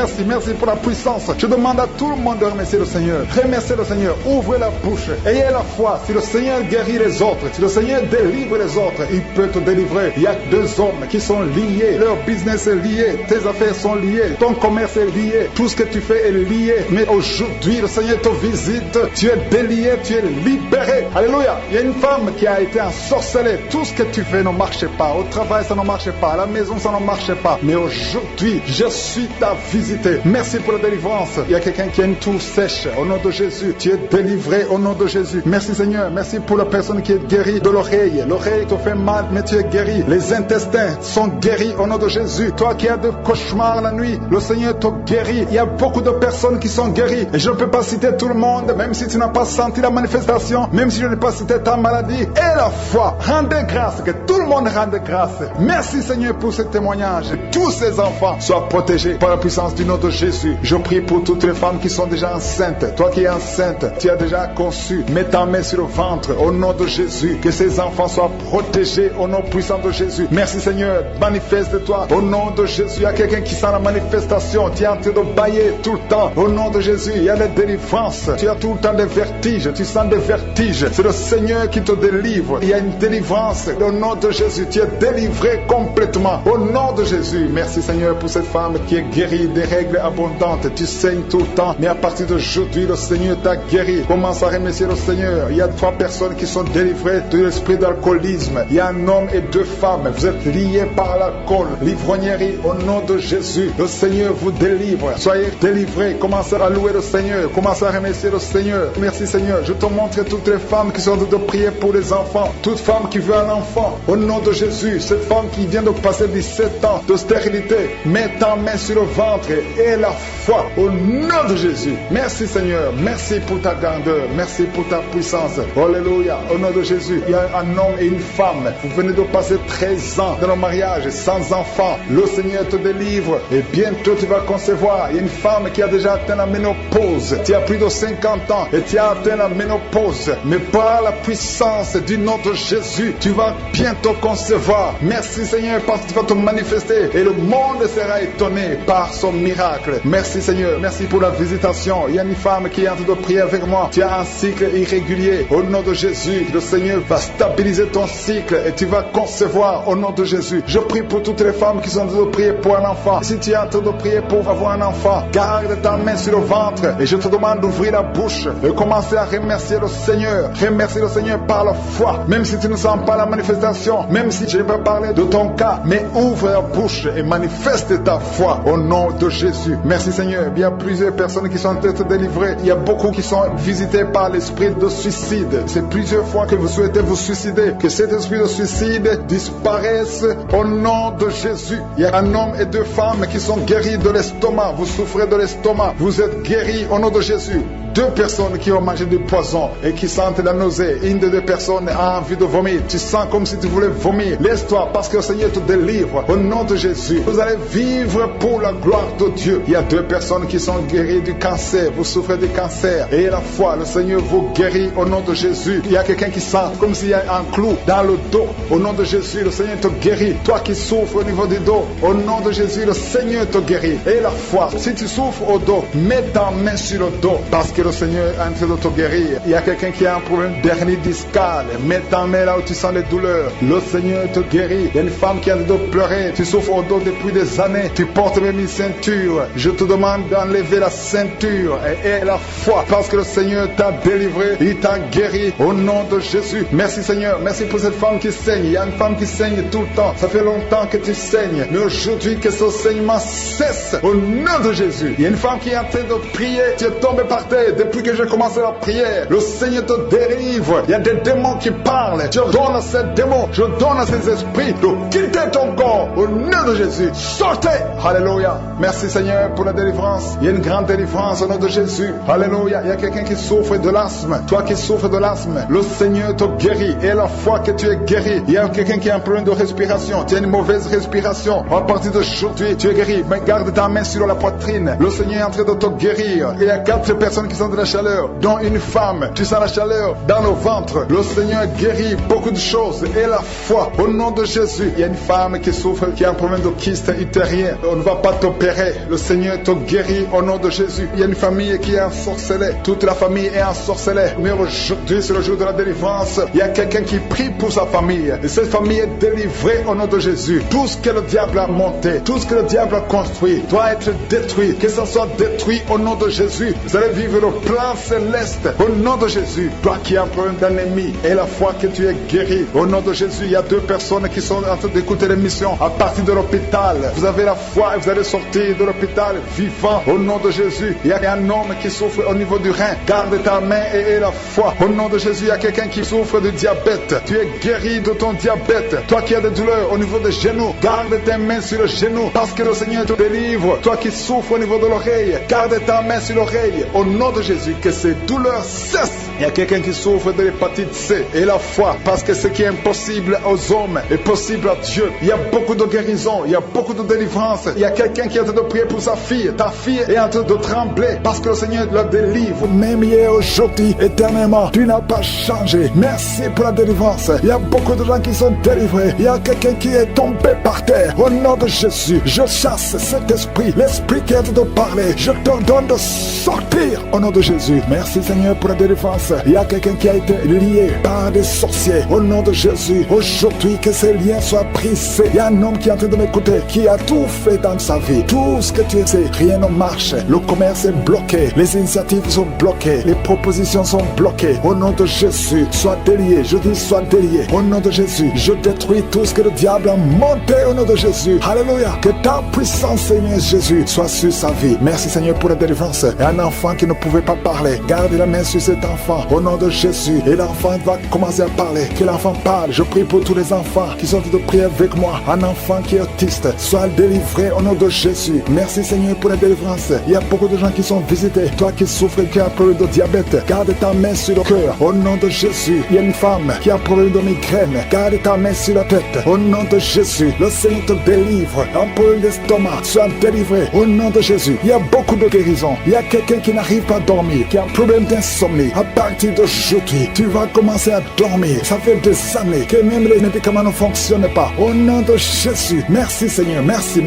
pour la puissance. Je demande à tout le monde de remercier le Seigneur. Remerciez le Seigneur. Ouvrez la bouche. Ayez la foi. Si le Seigneur guérit les autres, si le Seigneur délivre les autres, il peut te délivrer. Il y a deux hommes qui sont liés. Leur business est lié. Tes affaires sont liées. Ton commerce est lié. Tout ce que tu fais est lié. Mais aujourd'hui, le Seigneur te visite. Tu es délié. Tu es libéré. Alléluia. Il y a une femme qui a été ensorcelée. Tout ce que tu fais ne marche pas. Au travail, ça ne marche pas. À la maison, ça ne marche pas. Mais aujourd'hui, je suis ta visité. Merci pour la délivrance. Il y a quelqu'un qui a une toux sèche. Au nom de Jésus, tu es délivré au nom de Jésus. Merci Seigneur. Merci pour la personne qui est guérie de l'oreille. L'oreille te fait mal, mais tu es guéri. Les intestins sont guéris au nom de Jésus. Toi qui as des cauchemars la nuit, le Seigneur te guérit. Il y a beaucoup de personnes qui sont guéries. Et je ne peux pas citer tout le monde, même si tu n'as pas senti la manifestation, même si je n'ai pas cité ta maladie. Et la foi, rendez grâce, que tout le monde rende grâce. Merci Seigneur pour ce témoignage. Tous ces enfants soient protégés par la puissance du nom de Jésus. Je prie pour toutes les femmes qui sont déjà enceintes. Toi qui es enceinte, tu as déjà conçu. Mets ta main sur le ventre au nom de Jésus. Que ces enfants soient protégés au nom puissant de Jésus. Merci Seigneur. Manifeste-toi au nom de Jésus. Il y a quelqu'un qui sent la manifestation. Tu es en train de bailler tout le temps. Au nom de Jésus, il y a la délivrance. Tu as tout le temps des vertiges. Tu sens des vertiges. C'est le Seigneur qui te délivre. Il y a une délivrance. Au nom de Jésus, tu es délivré complètement. Au nom de Jésus. Merci Seigneur pour cette femme qui est guérie des règles abondantes. Tu saignes tout le temps. Mais à partir d'aujourd'hui, le Seigneur t'a guéri. Commence à remercier le Seigneur. Il y a 3 personnes qui sont délivrées de l'esprit d'alcoolisme. Il y a un homme et 2 femmes. Vous êtes liés par l'alcool. L'ivrognerie au nom de Jésus. Le Seigneur vous délivre. Soyez délivrés. Commencez à louer le Seigneur. Commencez à remercier le Seigneur. Merci Seigneur. Je te montre toutes les femmes qui sont en train de prier pour les enfants. Toute femme qui veut un enfant. Au nom de Jésus. Cette femme qui vient de passer 17 ans de stérilité. Mets ta main sur le ventre et la foi. Au nom de Jésus. Merci Seigneur. Merci pour ta grandeur. Merci pour ta puissance. Alléluia. Au nom de Jésus. Il y a un homme et une femme. Vous venez de passer 13 ans dans le mariage sans enfant. Le Seigneur te délivre et bientôt tu vas concevoir. Il y a une femme qui a déjà atteint la ménopause. Tu as plus de 50 ans et tu as atteint la ménopause. Mais par la puissance du nom de Jésus, tu vas bientôt concevoir. Merci Seigneur parce que tu vas te manifester et le monde sera étonné par son miracle. Merci Seigneur. Merci pour la visitation. Il y a une femme qui est en train de prier avec moi. Tu as un cycle irrégulier. Au nom de Jésus, le Seigneur va stabiliser ton cycle et tu vas concevoir au nom de Jésus. Je prie pour toutes les femmes qui sont en train de prier pour un enfant. Si tu es en train de prier pour avoir un enfant, garde ta main sur le ventre et je te demande d'ouvrir la bouche et commencer à remercier le Seigneur. Remercier le Seigneur par la foi. Même si tu ne sens pas la manifestation, même si je ne vais pas parler de ton cas, mais ouvre la bouche et manifeste ta foi au nom de Jésus. Merci Seigneur. Il y a plusieurs personnes qui sont en train de délivrer. Il y a beaucoup qui sont visités par l'esprit de suicide. C'est plusieurs fois que vous souhaitez vous suicider. Que cet esprit de suicide disparaisse au nom de Jésus. Il y a un homme et 2 femmes qui sont guéris de l'estomac. Vous souffrez de l'estomac. Vous êtes guéris au nom de Jésus. 2 personnes qui ont mangé du poison et qui sentent la nausée. Une des 2 personnes a envie de vomir. Tu sens comme si tu voulais vomir. Laisse-toi parce que le Seigneur te délivre. Au nom de Jésus, vous allez vivre pour la gloire de Dieu. Il y a 2 personnes qui sont guéries du cancer. Vous souffrez du cancer. Et la foi, le Seigneur vous guérit au nom de Jésus. Il y a quelqu'un qui sent comme s'il y a un clou dans le dos. Au nom de Jésus, le Seigneur te guérit. Toi qui souffres au niveau du dos, au nom de Jésus, le Seigneur te guérit. Et la foi, si tu souffres au dos, mets ta main sur le dos parce que le Seigneur est en train de te guérir. Il y a quelqu'un qui a un problème d'hernie discale. Mets ta main là où tu sens les douleurs. Le Seigneur te guérit. Il y a une femme qui a de pleurer. Tu souffres au dos depuis des années. Tu portes même une ceinture. Je te demande d'enlever la ceinture et la foi, parce que le Seigneur t'a délivré, il t'a guéri au nom de Jésus. Merci Seigneur, merci pour cette femme qui saigne. Il y a une femme qui saigne tout le temps. Ça fait longtemps que tu saignes, mais aujourd'hui que ce saignement cesse au nom de Jésus. Il y a une femme qui est en train de prier. Tu es tombé par terre depuis que j'ai commencé la prière. Le Seigneur te délivre. Il y a des démons qui parlent. Je donne à ces démons, je donne à ces esprits de quitter ton corps au nom de Jésus. Sortez. Alléluia. Merci Seigneur pour la délivrance. Il y a une grande délivrance au nom de Jésus. Alléluia. Il y a quelqu'un qui souffre de l'asthme. Toi qui souffres de l'asthme, le Seigneur te guérit. Et la fois que tu es guéri, il y a quelqu'un qui a un problème de respiration. Tu as une mauvaise respiration. À partir d'aujourd'hui, tu es guéri. Mais garde ta main sur la poitrine. Le Seigneur est en train de te guérir. Il y a 4 personnes qui sentent de la chaleur, dont une femme. Tu sens la chaleur dans le ventre. Le Seigneur guérit beaucoup de choses. Et la foi, au nom de Jésus. Il y a une femme qui souffre, qui a un problème de kyste utérien. On ne va pas t'opérer. Le Seigneur te guérit au nom de Jésus. Il y a une famille qui est ensorcelée. Toute la famille est ensorcelée. Mais aujourd'hui, c'est le jour de la délivrance. Il y a quelqu'un qui prie pour sa famille. Et cette famille est délivrée au nom de Jésus. Tout ce que le diable a monté, tout ce que le diable a construit, doit être détruit. Que ça soit détruit au nom de Jésus. Vous allez vivre le plan céleste au nom de Jésus. Toi qui as un problème d'ennemi et la foi que tu es guéri, au nom de Jésus, il y a 2 personnes qui sont en train d'écouter l'émission à partir de l'hôpital. Vous avez la foi et vous allez sortir de l'hôpital vivant au nom de Jésus. Il y a un homme qui souffre au niveau du rein. Garde ta main et la foi. Au nom de Jésus, il y a quelqu'un qui souffre de diabète. Tu es guéri de ton diabète. Toi qui as des douleurs au niveau des genoux, garde tes mains sur le genou parce que le Seigneur te délivre. Toi qui souffres au niveau de l'oreille, garde ta main sur l'oreille. Au nom de Jésus, que ces douleurs cessent. Il y a quelqu'un qui souffre de l'hépatite C et la foi, parce que ce qui est impossible aux hommes est possible à Dieu. Il y a beaucoup de guérison, il y a beaucoup de délivrance. Il y a quelqu'un qui est en train de prier pour sa fille. Ta fille est en train de trembler parce que le Seigneur la délivre. Même hier, aujourd'hui, éternellement, tu n'as pas changé. Merci pour la délivrance. Il y a beaucoup de gens qui sont délivrés. Il y a quelqu'un qui est tombé par terre. Au nom de Jésus, je chasse cet esprit, l'esprit qui est en train de parler. Je te donne de sortir au nom de Jésus. Merci Seigneur pour la délivrance. Il y a quelqu'un qui a été lié par des sorciers. Au nom de Jésus, aujourd'hui que ces liens soient brisés. Il y a un homme qui est en train de m'écouter, qui a tout fait dans sa vie. Tout ce que tu sais, rien ne marche. Le commerce est bloqué. Les initiatives sont bloquées. Les propositions sont bloquées. Au nom de Jésus, sois délié. Je dis sois délié. Au nom de Jésus, je détruis tout ce que le diable a monté au nom de Jésus. Alléluia. Que ta puissance, Seigneur Jésus, soit sur sa vie. Merci Seigneur pour la délivrance. Et un enfant qui ne pouvait pas parler, garde la main sur cet enfant. Au nom de Jésus. Et l'enfant va commencer à parler. Que l'enfant parle. Je prie pour tous les enfants qui sont de prier avec moi. Un enfant qui est autiste, soit délivré au nom de Jésus. Merci Seigneur pour la délivrance. Il y a beaucoup de gens qui sont visités. Toi qui souffres, qui as un problème de diabète, garde ta main sur le cœur. Au nom de Jésus. Il y a une femme qui a un problème de migraine. Garde ta main sur la tête. Au nom de Jésus. Le Seigneur te délivre. Un problème d'estomac, sois délivré. Au nom de Jésus. Il y a beaucoup de guérisons. Il y a quelqu'un qui n'arrive pas à dormir, qui a un problème d'insomnie. À partir d'aujourd'hui, tu vas commencer à dormir. Ça fait des années que même les médicaments ne fonctionnent pas. Au nom de Jésus. Merci Seigneur. Merci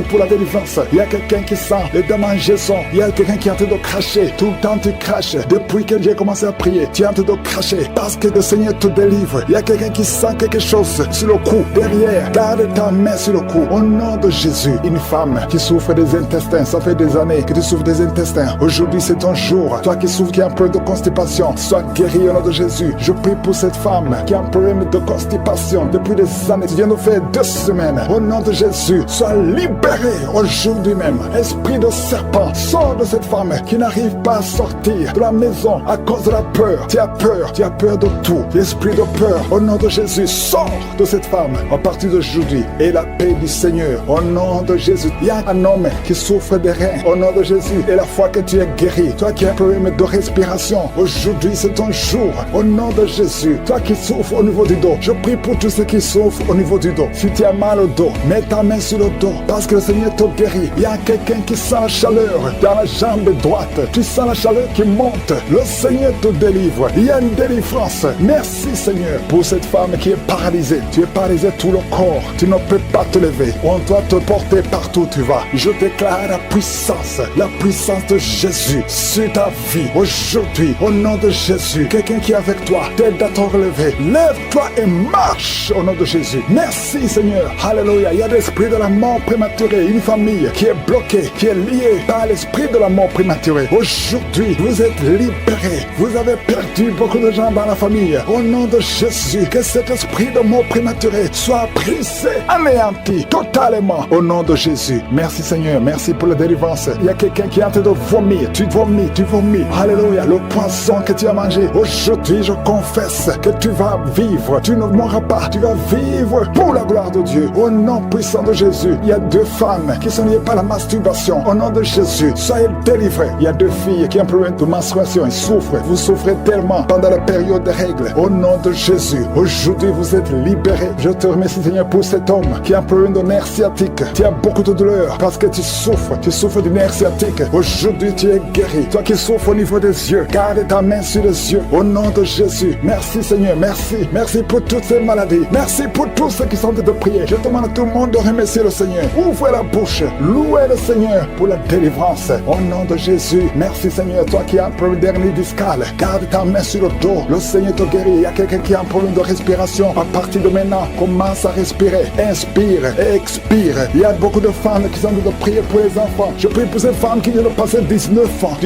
pour la délivrance. Il y a quelqu'un qui sent les démangeaisons. Il y a quelqu'un qui est en train de cracher. Tout le temps tu craches. Depuis que j'ai commencé à prier, tu es en train de cracher parce que le Seigneur te délivre. Il y a quelqu'un qui sent quelque chose sur le cou, derrière. Garde ta main sur le cou. Au nom de Jésus. Une femme qui souffre des intestins. Ça fait des années que tu souffres des intestins. Aujourd'hui c'est ton jour. Toi qui souffres, qui as un peu de constipation, sois guéri au nom de Jésus. Je prie pour cette femme qui a un problème de constipation depuis des années. Tu viens de faire 2 semaines. Au nom de Jésus, sois libéré aujourd'hui même. Esprit de serpent, sors de cette femme qui n'arrive pas à sortir de la maison à cause de la peur. Tu as peur de tout. Esprit de peur, au nom de Jésus, sors de cette femme à partir d'aujourd'hui. Et la paix du Seigneur, au nom de Jésus. Il y a un homme qui souffre des reins, au nom de Jésus. Et la fois que tu es guéri, toi qui as un problème de respiration, aujourd'hui c'est ton jour, au nom de Jésus. Toi qui souffres au niveau du dos, je prie pour tous ceux qui souffrent au niveau du dos. Si tu as mal au dos, mets ta main sur le dos, parce que le Seigneur te guérit. Il y a quelqu'un qui sent la chaleur dans la jambe droite. Tu sens la chaleur qui monte. Le Seigneur te délivre. Il y a une délivrance. Merci Seigneur pour cette femme qui est paralysée. Tu es paralysé tout le corps. Tu ne peux pas te lever. On doit te porter partout où tu vas. Je déclare la puissance de Jésus sur ta vie aujourd'hui. Au nom nom de Jésus. Quelqu'un qui est avec toi, tête à ton relevé. Lève-toi et marche au nom de Jésus. Merci Seigneur. Alléluia. Il y a l'esprit de la mort prématurée. Une famille qui est bloquée, qui est liée par l'esprit de la mort prématurée. Aujourd'hui, vous êtes libérés. Vous avez perdu beaucoup de gens dans la famille. Au nom de Jésus, que cet esprit de mort prématurée soit brisé, anéanti totalement. Au nom de Jésus. Merci Seigneur. Merci pour la délivrance. Il y a quelqu'un qui est en train de vomir. Tu vomis, tu vomis. Alléluia. Le poisson que tu as mangé. Aujourd'hui, je confesse que tu vas vivre. Tu ne mourras pas. Tu vas vivre pour la gloire de Dieu. Au nom puissant de Jésus. Il y a 2 femmes qui sont liées par la masturbation. Au nom de Jésus, soyez délivrés. Il y a 2 filles qui ont un problème de menstruation. Ils souffrent. Vous souffrez tellement pendant la période des règles. Au nom de Jésus, aujourd'hui, vous êtes libérés. Je te remercie, Seigneur, pour cet homme qui a un problème de nerf sciatique. Tu as beaucoup de douleur parce que tu souffres du nerf sciatique. Aujourd'hui, tu es guéri. Toi qui souffres au niveau des yeux, garde ta main sur les yeux. Au nom de Jésus, merci Seigneur, merci. Merci pour toutes ces maladies. Merci pour tous ceux qui sont en train de prier. Je demande à tout le monde de remercier le Seigneur. Ouvrez la bouche, louez le Seigneur pour la délivrance. Au nom de Jésus, merci Seigneur. Toi qui as un problème d'hernie discale, garde ta main sur le dos. Le Seigneur te guérit. Il y a quelqu'un qui a un problème de respiration. À partir de maintenant, commence à respirer. Inspire et expire. Il y a beaucoup de femmes qui sont en train de prier pour les enfants. Je prie pour ces femmes qui viennent de passer 19 ans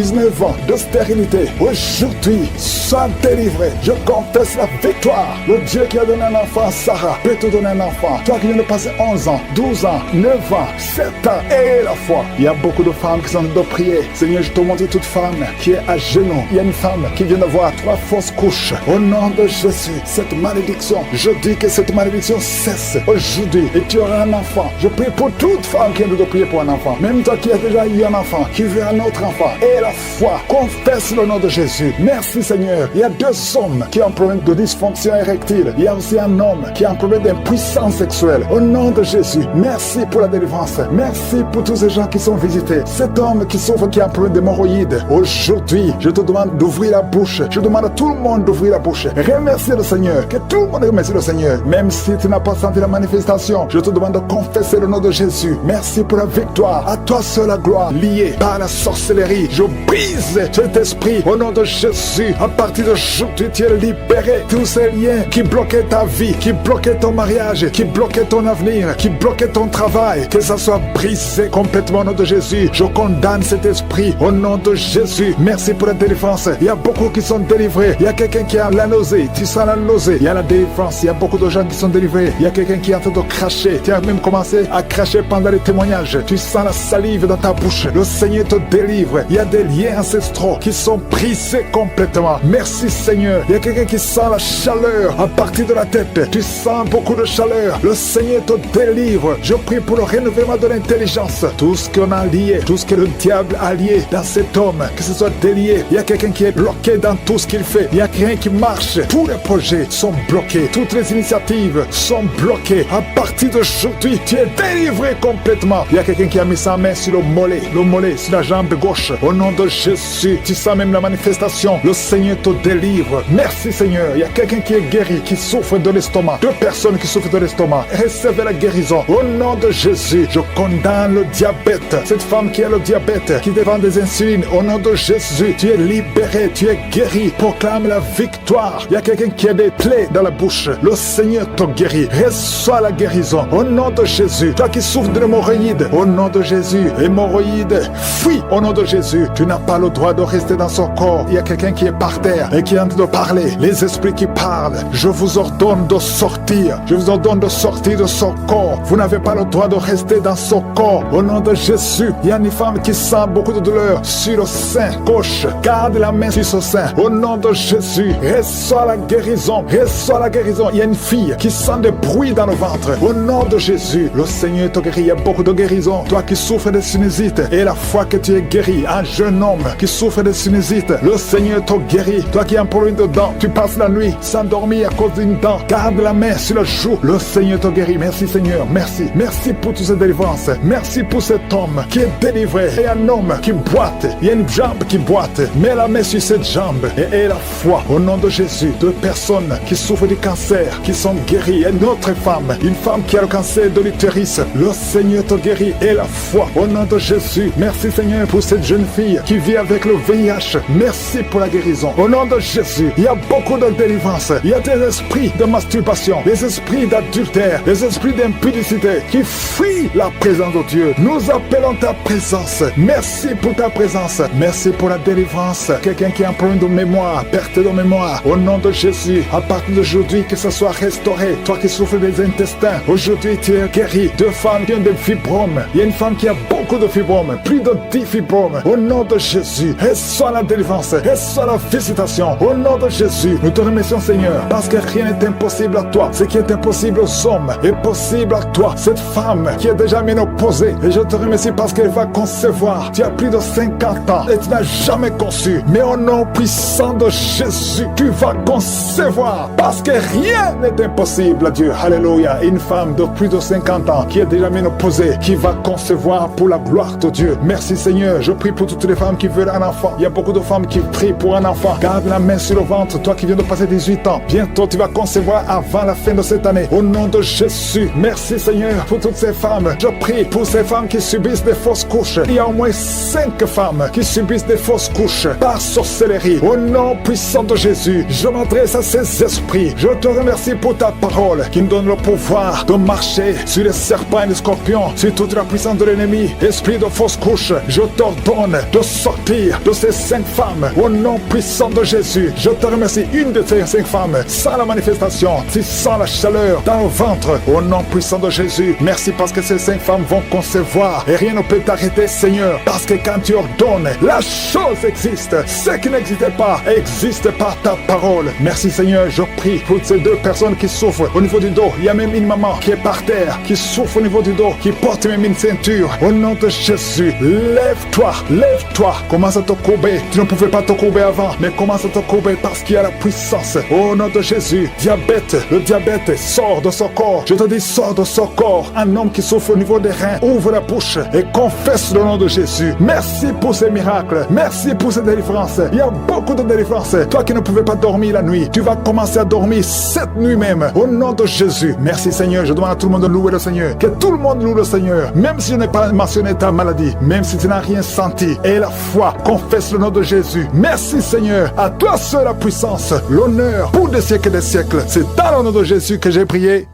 de stérilité. Aujourd'hui, sois délivré. Je confesse la victoire. Le Dieu qui a donné un enfant à Sarah peut te donner un enfant. Toi qui viens de passer 11 ans, 12 ans, 9 ans, 7 ans, et la foi. Il y a beaucoup de femmes qui sont en train de prier. Seigneur, je te montre toute femme qui est à genoux. Il y a une femme qui vient d'avoir 3 fausses couches. Au nom de Jésus, cette malédiction, je dis que cette malédiction cesse aujourd'hui et tu auras un enfant. Je prie pour toute femme qui vient de prier pour un enfant. Même toi qui as déjà eu un enfant, qui veut un autre enfant. Et la foi, confesse le nom de Jésus. Merci Seigneur. Il y a 2 hommes qui ont un problème de dysfonction érectile. Il y a aussi un homme qui a un problème d'impuissance sexuelle. Au nom de Jésus, merci pour la délivrance. Merci pour tous ces gens qui sont visités. Cet homme qui souffre, qui a un problème d'hémorroïdes. Aujourd'hui, je te demande d'ouvrir la bouche. Je demande à tout le monde d'ouvrir la bouche. Remercie le Seigneur. Que tout le monde remercie le Seigneur. Même si tu n'as pas senti la manifestation, je te demande de confesser le nom de Jésus. Merci pour la victoire. À toi seul la gloire. Lié par la sorcellerie, je brise cet esprit au nom de Jésus. À partir d'aujourd'hui, tu es libéré. Tous ces liens qui bloquaient ta vie, qui bloquaient ton mariage, qui bloquaient ton avenir, qui bloquaient ton travail, que ça soit brisé complètement au nom de Jésus. Je condamne cet esprit au nom de Jésus. Merci pour la délivrance. Il y a beaucoup qui sont délivrés. Il y a quelqu'un qui a la nausée. Tu sens la nausée. Il y a la délivrance. Il y a beaucoup de gens qui sont délivrés. Il y a quelqu'un qui est en train de cracher. Tu as même commencé à cracher pendant les témoignages. Tu sens la salive dans ta bouche. Le Seigneur te délivre. Il y a des liens ancestraux qui sont brisés complètement. Merci Seigneur. Il y a quelqu'un qui sent la chaleur à partir de la tête. Tu sens beaucoup de chaleur. Le Seigneur te délivre. Je prie pour le renouvellement de l'intelligence. Tout ce qu'on a lié, tout ce que le diable a lié dans cet homme, que ce soit délié. Il y a quelqu'un qui est bloqué dans tout ce qu'il fait. Il y a rien qui marche. Tous les projets sont bloqués. Toutes les initiatives sont bloquées. À partir d'aujourd'hui, tu es délivré complètement. Il y a quelqu'un qui a mis sa main sur le mollet sur la jambe gauche. Au nom de Jésus, tu sens même la manifestation. Le Seigneur te délivre. Merci Seigneur. Il y a quelqu'un qui est guéri, qui souffre de l'estomac. 2 personnes qui souffrent de l'estomac. Recevez la guérison. Au nom de Jésus, je condamne le diabète. Cette femme qui a le diabète, qui dévend des insulines. Au nom de Jésus, tu es libéré, tu es guéri. Proclame la victoire. Il y a quelqu'un qui a des plaies dans la bouche. Le Seigneur te guérit. Reçois la guérison. Au nom de Jésus. Toi qui souffres de l'hémorroïde. Au nom de Jésus. Hémorroïde, fuis. Au nom de Jésus. Tu n'as pas le droit de rester dans son corps. Il y a quelqu'un qui est par terre et qui est en train de parler. Les esprits qui parlent. Je vous ordonne de sortir. Je vous ordonne de sortir de son corps. Vous n'avez pas le droit de rester dans son corps. Au nom de Jésus. Il y a une femme qui sent beaucoup de douleur sur le sein gauche. Garde la main sur ce sein. Au nom de Jésus. Reçois la guérison. Reçois la guérison. Il y a une fille qui sent des bruits dans le ventre. Au nom de Jésus. Le Seigneur te guérit. Il y a beaucoup de guérison. Toi qui souffres de sinusite et la foi que tu es guéri. Un jeune homme qui souffre de sinusite. Le Seigneur te guérit. Toi qui as un problème de dents. Tu passes la nuit sans dormir à cause d'une dent. Garde la main sur la joue. Le Seigneur te guérit. Merci Seigneur. Merci. Merci pour toutes ces délivrances. Merci pour cet homme qui est délivré. Et un homme qui boite. Il y a une jambe qui boite. Mets la main sur cette jambe et aie la foi. Au nom de Jésus. 2 personnes qui souffrent du cancer, qui sont guéries. Et une autre femme. Une femme qui a le cancer de l'utérus. Le Seigneur te guérit. Et la foi. Au nom de Jésus. Merci Seigneur pour cette jeune fille qui vit avec le VIH. Merci pour la guérison. Au nom de Jésus, il y a beaucoup de délivrance. Il y a des esprits de masturbation, des esprits d'adultère, des esprits d'impudicité qui fuient la présence de Dieu. Nous appelons ta présence. Merci pour ta présence. Merci pour la délivrance. Quelqu'un qui a un problème de mémoire, perte de mémoire, au nom de Jésus, à partir d'aujourd'hui, que ce soit restauré. Toi qui souffres des intestins, aujourd'hui tu es guéri. 2 femmes qui ont des fibromes. Il y a une femme qui a beaucoup de fibromes, plus de 10 fibromes. Au nom de Jésus, reçois la délivrance, reçois la visitation. Au nom de Jésus, nous te remercions Seigneur, parce que rien n'est impossible à toi. Ce qui est impossible aux hommes est possible à toi. Cette femme qui est déjà ménopausée, et je te remercie parce qu'elle va concevoir. Tu as plus de 50 ans et tu n'as jamais conçu. Mais au nom puissant de Jésus, tu vas concevoir, parce que rien n'est impossible à Dieu. Alléluia. Une femme de plus de 50 ans qui est déjà ménopausée, qui va concevoir pour la gloire de Dieu. Merci Seigneur. Je prie pour toutes les femmes qui veulent un enfant. Il y a beaucoup de femmes qui prient pour un enfant. Garde la main sur le ventre. Toi qui viens de passer 18 ans, bientôt tu vas concevoir avant la fin de cette année. Au nom de Jésus. Merci Seigneur pour toutes ces femmes. Je prie pour ces femmes qui subissent des fausses couches. Il y a au moins 5 femmes qui subissent des fausses couches par sorcellerie. Au nom puissant de Jésus, je m'adresse à ces esprits. Je te remercie pour ta parole qui nous donne le pouvoir de marcher sur les serpents et les scorpions, sur toute la puissance de l'ennemi. Esprit de fausse couche, je t'ordonne de sortir de ces 5 femmes. Au nom puissant de Jésus, je te remercie. Une de ces 5 femmes, sans la manifestation, si sans la chaleur dans le ventre. Au nom puissant de Jésus, merci parce que ces 5 femmes vont concevoir et rien ne peut t'arrêter Seigneur, parce que quand tu ordonnes, la chose existe. Ce qui n'existait pas existe par ta parole. Merci Seigneur, je prie pour ces 2 personnes qui souffrent au niveau du dos. Il y a même une maman qui est par terre, qui souffre au niveau du dos, qui porte même une ceinture. Au nom de Jésus, lève-toi, lève-toi. Commence à te courber. Tu ne pouvais pas te courber avant, mais commence à te courber parce qu'il y a la puissance. Au nom de Jésus, diabète, le diabète sort de son corps. Je te dis, sors de son corps. Un homme qui souffre au niveau des reins, ouvre la bouche et confesse le nom de Jésus. Merci pour ces miracles. Merci pour ces délivrances. Il y a beaucoup de délivrances. Toi qui ne pouvais pas dormir la nuit, tu vas commencer à dormir cette nuit même. Au nom de Jésus. Merci Seigneur. Je demande à tout le monde de louer le Seigneur. Que tout le monde loue le Seigneur. Même si je n'ai pas mentionné ta maladie, même si tu n'as rien senti. Et la foi, confesse le nom de Jésus. Merci Seigneur. À toi seul la puissance, l'honneur pour des siècles et des siècles. C'est dans le nom de Jésus que j'ai prié.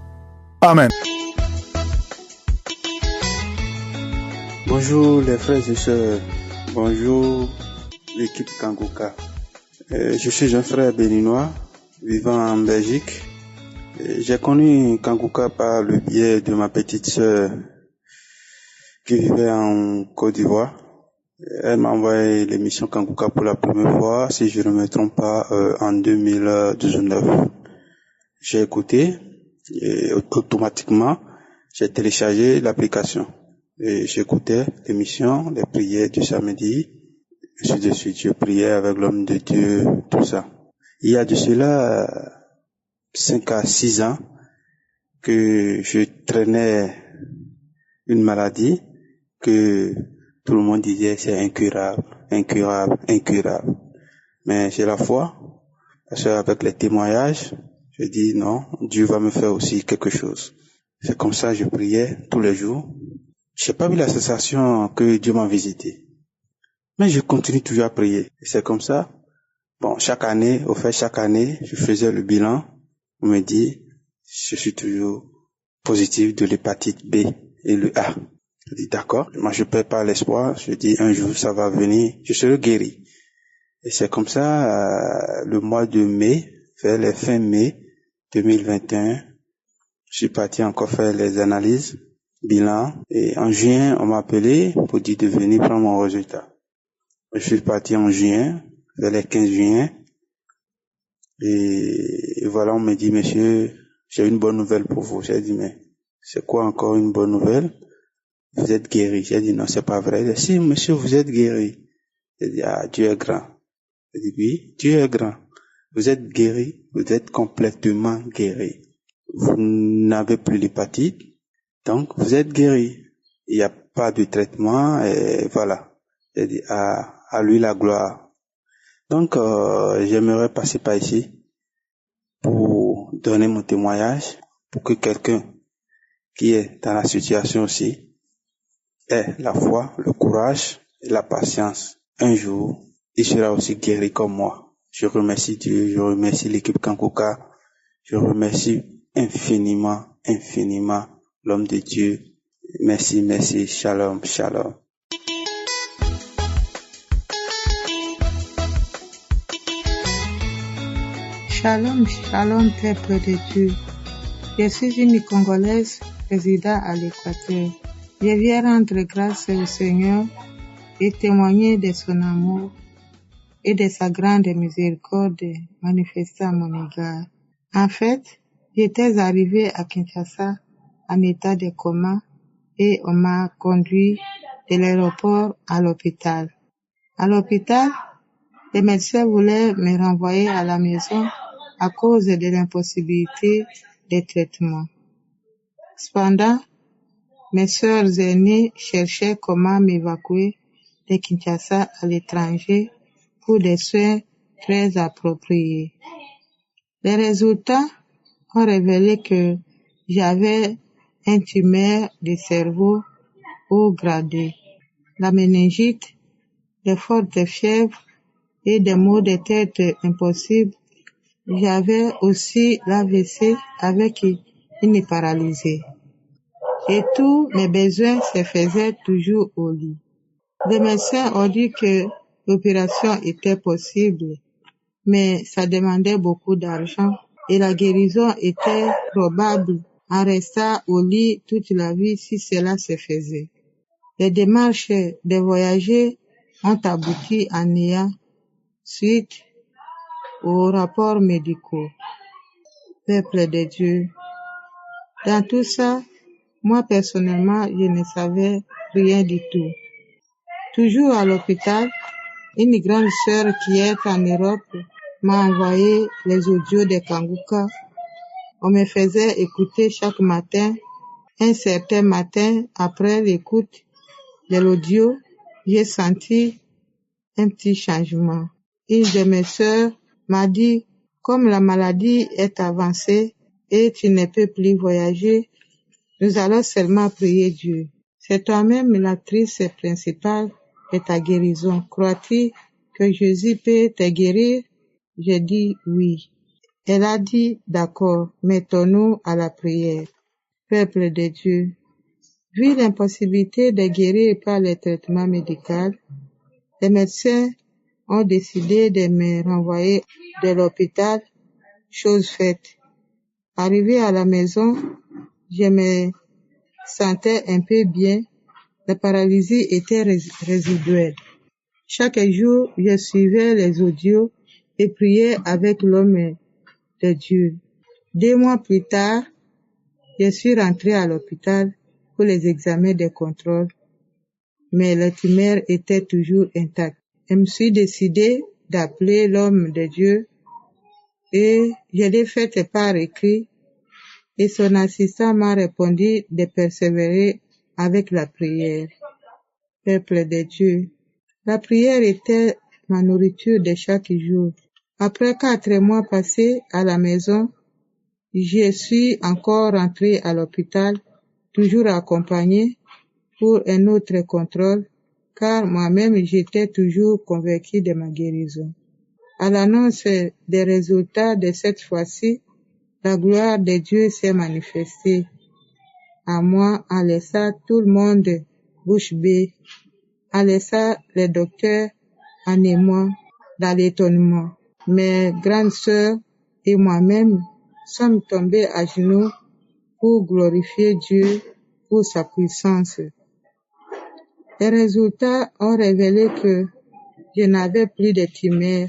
Amen. Bonjour les frères et sœurs. Bonjour l'équipe Kanguka. Je suis un frère béninois vivant en Belgique. J'ai connu Kanguka par le biais de ma petite sœur qui vivait en Côte d'Ivoire. Elle m'a envoyé l'émission Kanguka pour la première fois, si je ne me trompe pas, en 2019. J'ai écouté et automatiquement j'ai téléchargé l'application. Et j'écoutais l'émission, les prières du samedi, ainsi de suite. Je priais avec l'homme de Dieu, tout ça. Il y a de cela 5 à 6 ans que je traînais une maladie que tout le monde disait c'est incurable, incurable, incurable. Mais j'ai la foi, parce qu'avec les témoignages, je dis non, Dieu va me faire aussi quelque chose. C'est comme ça que je priais tous les jours. J'ai pas vu la sensation que Dieu m'a visité. Mais je continue toujours à prier. Et c'est comme ça. Bon, chaque année, je faisais le bilan. On me dit, je suis toujours positif de l'hépatite B et le A. Je dis d'accord. Moi, je perds pas l'espoir. Je dis un jour, ça va venir. Je serai guéri. Et c'est comme ça, le mois de mai, vers les fin mai 2021, je suis parti encore faire les analyses. Bilan, et en juin, on m'a appelé pour dire de venir prendre mon résultat. Je suis parti en juin, vers les 15 juin, et voilà, on me dit, monsieur, j'ai une bonne nouvelle pour vous. J'ai dit, mais c'est quoi encore une bonne nouvelle? Vous êtes guéri. J'ai dit, non, c'est pas vrai. Il dit, si, monsieur, vous êtes guéri. J'ai dit, ah, Dieu est grand. J'ai dit, oui, Dieu est grand. Vous êtes guéri, vous êtes complètement guéri. Vous n'avez plus l'hépatite. Donc, vous êtes guéri. Il n'y a pas de traitement et voilà. J'ai dit, à lui la gloire. Donc, j'aimerais passer par ici pour donner mon témoignage, pour que quelqu'un qui est dans la situation aussi ait la foi, le courage et la patience. Un jour, il sera aussi guéri comme moi. Je remercie Dieu, je remercie l'équipe Kankuka, je remercie infiniment l'homme de Dieu. Merci, shalom. Shalom, peuple de Dieu. Je suis une Congolaise résidant à l'Équateur. Je viens rendre grâce au Seigneur et témoigner de son amour et de sa grande miséricorde manifestée à mon égard. En fait, j'étais arrivée à Kinshasa en état de coma et on m'a conduit de l'aéroport à l'hôpital. À l'hôpital, les médecins voulaient me renvoyer à la maison à cause de l'impossibilité de traitement. Cependant, mes sœurs aînées cherchaient comment m'évacuer de Kinshasa à l'étranger pour des soins très appropriés. Les résultats ont révélé que j'avais un tumeur du cerveau haut gradé, la méningite, de fortes fièvres et des maux de tête impossibles. J'avais aussi l'AVC avec une paralysie. Et tous mes besoins se faisaient toujours au lit. Les médecins ont dit que l'opération était possible, mais ça demandait beaucoup d'argent et la guérison était probable en restant au lit toute la vie si cela se faisait. Les démarches de voyager ont abouti en néant suite aux rapports médicaux. Peuple de Dieu, dans tout ça, moi personnellement, je ne savais rien du tout. Toujours à l'hôpital, une grande sœur qui est en Europe m'a envoyé les audios de Kankuka. On me faisait écouter chaque matin. Un certain matin, après l'écoute de l'audio, j'ai senti un petit changement. Une de mes sœurs m'a dit, comme la maladie est avancée et tu ne peux plus voyager, nous allons seulement prier Dieu. C'est toi-même l'actrice principale de ta guérison. Crois-tu que Jésus peut te guérir? J'ai dit oui. Elle a dit d'accord, mettons-nous à la prière. Peuple de Dieu, vu l'impossibilité de guérir par le traitement médical, les médecins ont décidé de me renvoyer de l'hôpital, chose faite. Arrivé à la maison, je me sentais un peu bien. La paralysie était résiduelle. Chaque jour, je suivais les audios et priais avec l'homme de Dieu. 2 mois plus tard, je suis rentrée à l'hôpital pour les examens de contrôle, mais la tumeur était toujours intacte. Je me suis décidée d'appeler l'homme de Dieu et je l'ai fait par écrit et son assistant m'a répondu de persévérer avec la prière. Peuple de Dieu, la prière était ma nourriture de chaque jour. Après 4 mois passés à la maison, je suis encore rentrée à l'hôpital, toujours accompagnée pour un autre contrôle, car moi-même j'étais toujours convaincue de ma guérison. À l'annonce des résultats de cette fois-ci, la gloire de Dieu s'est manifestée à moi en laissant tout le monde bouche bée, en laissant les docteurs en émoi dans l'étonnement. Mes grandes sœurs et moi-même sommes tombés à genoux pour glorifier Dieu pour sa puissance. Les résultats ont révélé que je n'avais plus de tumeur,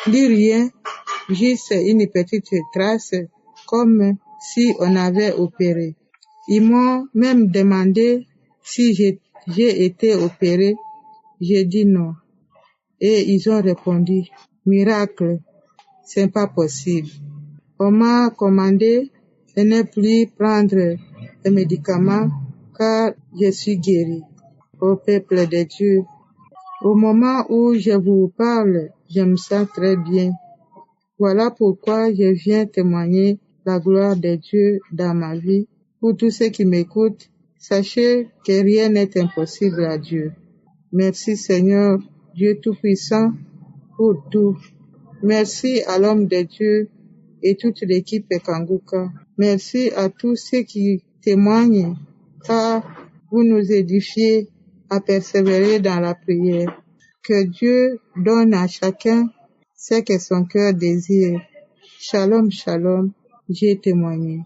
plus rien, juste une petite trace comme si on avait opéré. Ils m'ont même demandé si j'ai été opéré. J'ai dit non. Et ils ont répondu, miracle, c'est pas possible. On m'a commandé de ne plus prendre de médicaments car je suis guéri. Ô peuple de Dieu, au moment où je vous parle, je me sens très bien. Voilà pourquoi je viens témoigner la gloire de Dieu dans ma vie. Pour tous ceux qui m'écoutent, sachez que rien n'est impossible à Dieu. Merci Seigneur Dieu Tout-Puissant, pour tout. Merci à l'homme de Dieu et toute l'équipe Kanguka. Merci à tous ceux qui témoignent, car vous nous édifiez à persévérer dans la prière. Que Dieu donne à chacun ce que son cœur désire. Shalom, shalom, j'ai témoigné.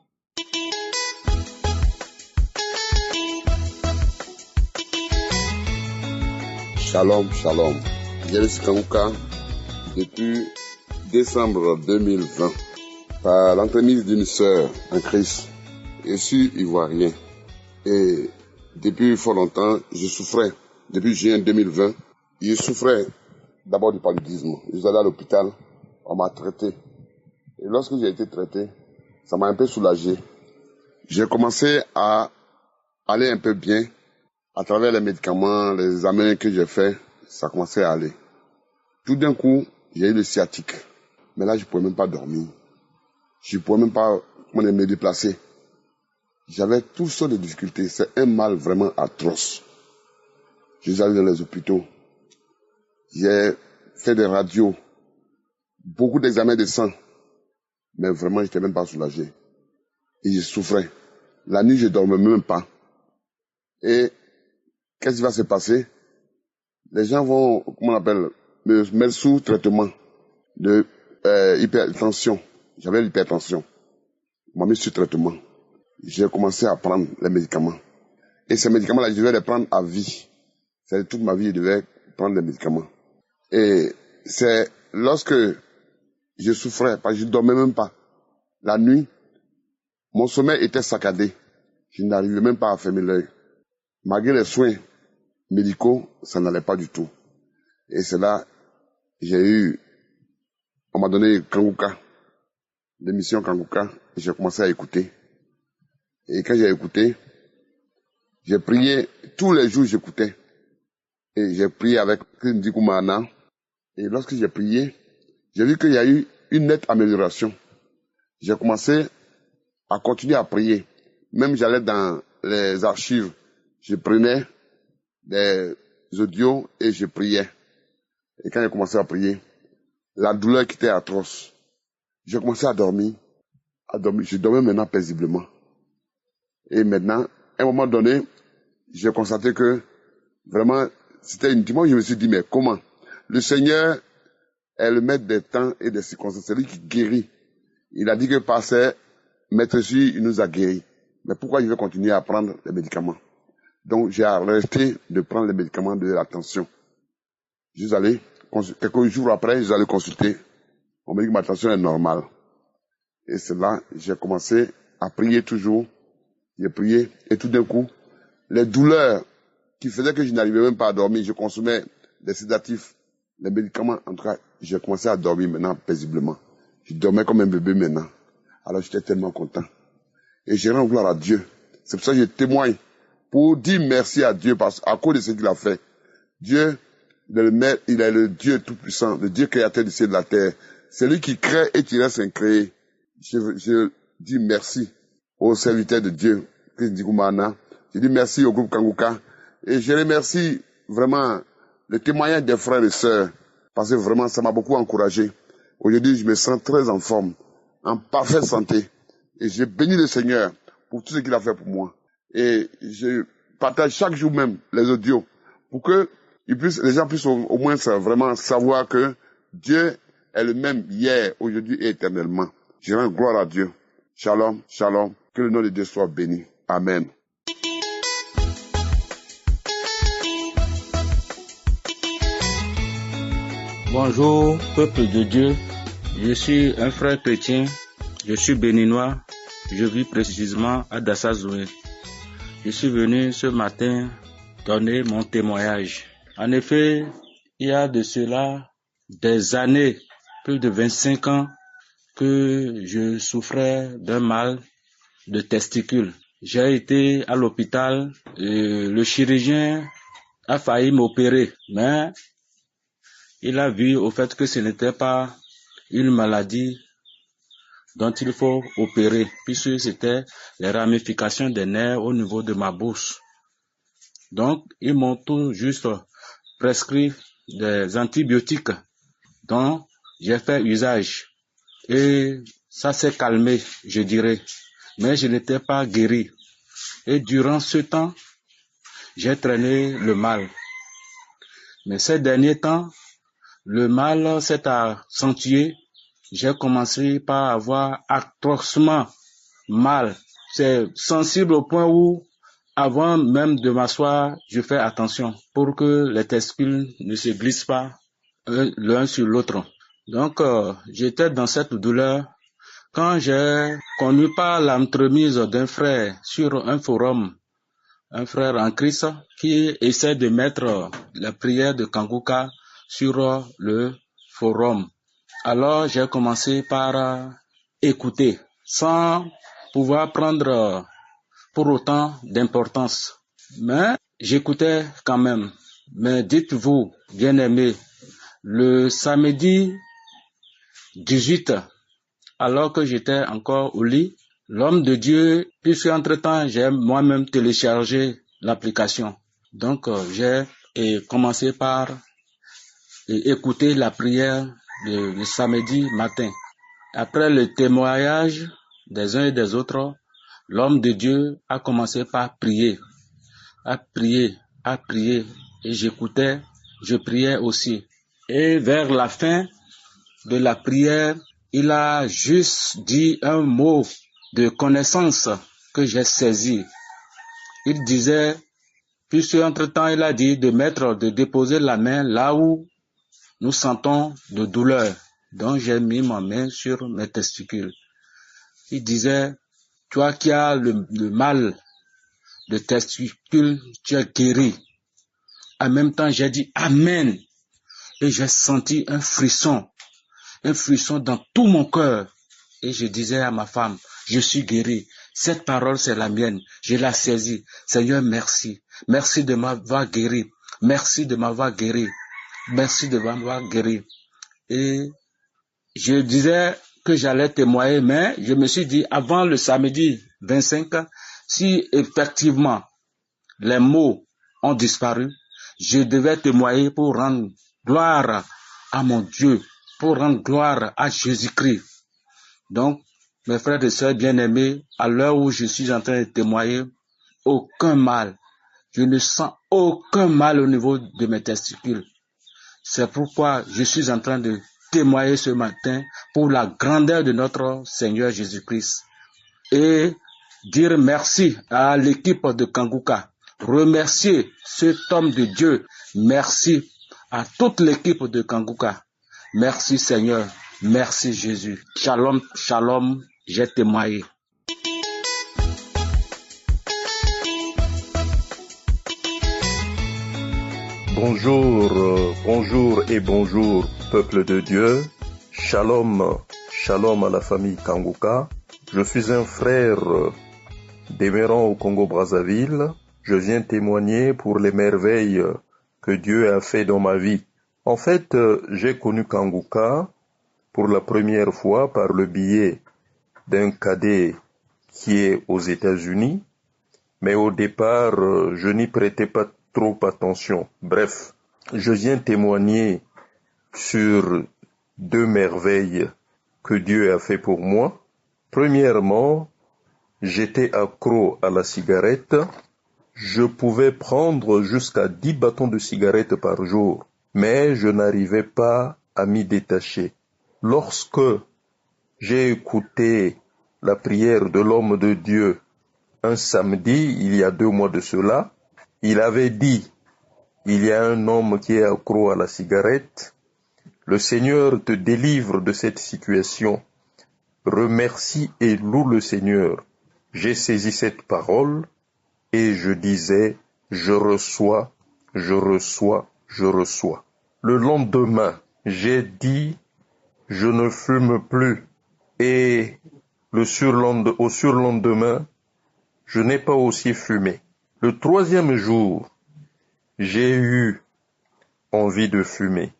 Shalom, shalom. Jérémy Kanguka, depuis décembre 2020, par l'entremise d'une sœur en Christ, je suis ivoirien. Et depuis fort longtemps, je souffrais. Depuis juin 2020, je souffrais d'abord du paludisme. Je suis allé à l'hôpital, on m'a traité. Et lorsque j'ai été traité, ça m'a un peu soulagé. J'ai commencé à aller un peu bien. À travers les médicaments, les examens que j'ai faits, ça commençait à aller. Tout d'un coup, j'ai eu le sciatique. Mais là, je ne pouvais même pas dormir. Je ne pouvais même pas me déplacer. J'avais toutes sortes de difficultés. C'est un mal vraiment atroce. Je suis allé dans les hôpitaux. J'ai fait des radios. Beaucoup d'examens de sang. Mais vraiment, je n'étais même pas soulagé. Et je souffrais. La nuit, je ne dormais même pas. Et qu'est-ce qui va se passer? Les gens vont, comment on appelle, me mettre sous traitement de hypertension. J'avais l'hypertension. On m'a mis sous traitement. J'ai commencé à prendre les médicaments. Et ces médicaments-là, je devais les prendre à vie. C'est toute ma vie, je devais prendre les médicaments. Et c'est lorsque je souffrais, parce que je ne dormais même pas. La nuit, mon sommeil était saccadé. Je n'arrivais même pas à fermer l'œil. Malgré les soins médicaux, ça n'allait pas du tout. Et c'est là, on m'a donné Kanguka, l'émission Kanguka, et j'ai commencé à écouter. Et quand j'ai écouté, j'ai prié, tous les jours j'écoutais. Et j'ai prié avec Ndiku Mahana. Et lorsque j'ai prié, j'ai vu qu'il y a eu une nette amélioration. J'ai commencé à continuer à prier. Même j'allais dans les archives, je prenais des audios et je priais. Et quand j'ai commencé à prier, la douleur qui était atroce, j'ai commencé à dormir. Je dormais maintenant paisiblement. Et maintenant, à un moment donné, j'ai constaté que vraiment, c'était intimement, je me suis dit, mais comment? Le Seigneur est le maître des temps et des circonstances. C'est lui qui guérit. Il a dit que par ses maîtresses, il nous a guéris. Mais pourquoi je vais continuer à prendre les médicaments? Donc, j'ai arrêté de prendre les médicaments de la tension. Je suis allé, quelques jours après, je suis allé consulter. On m'a dit que ma tension est normale. Et c'est là, j'ai commencé à prier toujours. J'ai prié, et tout d'un coup, les douleurs qui faisaient que je n'arrivais même pas à dormir, je consommais des sédatifs, les médicaments, en tout cas, j'ai commencé à dormir maintenant paisiblement. Je dormais comme un bébé maintenant. Alors j'étais tellement content. Et j'ai rendu gloire à Dieu. C'est pour ça que je témoigne pour dire merci à Dieu à cause de ce qu'il a fait. Dieu, il est le Dieu tout-puissant, le Dieu créateur du ciel et de la terre. C'est lui qui crée et qui reste incréé. Je dis merci aux serviteurs de Dieu, Christ Ndiku Mahana. Je dis merci au groupe Kanguka. Et je remercie vraiment le témoignage des frères et sœurs, parce que vraiment ça m'a beaucoup encouragé. Aujourd'hui, je me sens très en forme, en parfaite santé. Et je bénis le Seigneur pour tout ce qu'il a fait pour moi. Et je partage chaque jour même les audios pour que les gens puissent au moins vraiment savoir que Dieu est le même hier, aujourd'hui et éternellement. Je rends gloire à Dieu. Shalom, shalom. Que le nom de Dieu soit béni. Amen. Bonjour, peuple de Dieu. Je suis un frère chrétien. Je suis béninois. Je vis précisément à Dassazoué. Je suis venu ce matin donner mon témoignage. En effet, il y a de cela des années, plus de 25 ans, que je souffrais d'un mal de testicules. J'ai été à l'hôpital, le chirurgien a failli m'opérer, mais il a vu au fait que ce n'était pas une maladie dont il faut opérer, puisque c'était les ramifications des nerfs au niveau de ma bouche. Donc, ils m'ont tout juste prescrit des antibiotiques dont j'ai fait usage. Et ça s'est calmé, je dirais. Mais je n'étais pas guéri. Et durant ce temps, j'ai traîné le mal. Mais ces derniers temps, le mal s'est accentué. J'ai commencé par avoir atrocement mal. C'est sensible au point où, avant même de m'asseoir, je fais attention pour que les testicules ne se glissent pas l'un sur l'autre. Donc, j'étais dans cette douleur quand j'ai connu par l'entremise d'un frère sur un forum, un frère en Christ qui essaie de mettre la prière de Kanguka sur le forum. Alors, j'ai commencé par écouter sans pouvoir prendre pour autant d'importance. Mais j'écoutais quand même. Mais dites-vous, bien-aimés, le samedi 18, alors que j'étais encore au lit, l'homme de Dieu, puisque entre-temps, j'ai moi-même téléchargé l'application. Donc, j'ai commencé par écouter la prière le samedi matin. Après le témoignage des uns et des autres, l'homme de Dieu a commencé par prier, à prier, et j'écoutais, je priais aussi. Et vers la fin de la prière, il a juste dit un mot de connaissance que j'ai saisi. Il disait, puisque entre-temps il a dit de déposer la main là où nous sentons de douleur. Donc j'ai mis ma main sur mes testicules. Il disait, toi qui as le mal de testicules, tu es guéri. En même temps, j'ai dit Amen. Et j'ai senti un frisson dans tout mon cœur. Et je disais à ma femme, je suis guéri. Cette parole, c'est la mienne. Je l'ai saisie. Seigneur, merci. Merci de m'avoir guéri. Merci de m'avoir guéri. Merci de m'avoir guéri. Et je disais que j'allais témoigner, mais je me suis dit, avant le samedi 25, si effectivement les mots ont disparu, je devais témoigner pour rendre gloire à mon Dieu, pour rendre gloire à Jésus-Christ. Donc, mes frères et sœurs bien-aimés, à l'heure où je suis en train de témoigner, aucun mal. Je ne sens aucun mal au niveau de mes testicules. C'est pourquoi je suis en train de témoigner ce matin pour la grandeur de notre Seigneur Jésus-Christ. Et dire merci à l'équipe de Kanguka. Remercier cet homme de Dieu. Merci à toute l'équipe de Kanguka. Merci Seigneur. Merci Jésus. Shalom, shalom. J'ai témoigné. Bonjour et bonjour, peuple de Dieu. Shalom, shalom à la famille Kanguka. Je suis un frère demeurant au Congo-Brazzaville. Je viens témoigner pour les merveilles que Dieu a fait dans ma vie. En fait, j'ai connu Kanguka pour la première fois par le biais d'un cadet qui est aux États-Unis. Mais au départ, je n'y prêtais pas trop attention. Bref, je viens témoigner sur 2 merveilles que Dieu a fait pour moi. Premièrement, j'étais accro à la cigarette. Je pouvais prendre jusqu'à 10 bâtons de cigarette par jour, mais je n'arrivais pas à m'y détacher. Lorsque j'ai écouté la prière de l'homme de Dieu un samedi, il y a 2 mois de cela, il avait dit, il y a un homme qui est accro à la cigarette, le Seigneur te délivre de cette situation. Remercie et loue le Seigneur. J'ai saisi cette parole et je disais, je reçois. Le lendemain, j'ai dit, je ne fume plus. Et au surlendemain, je n'ai pas aussi fumé. Le 3e jour, j'ai eu envie de fumer.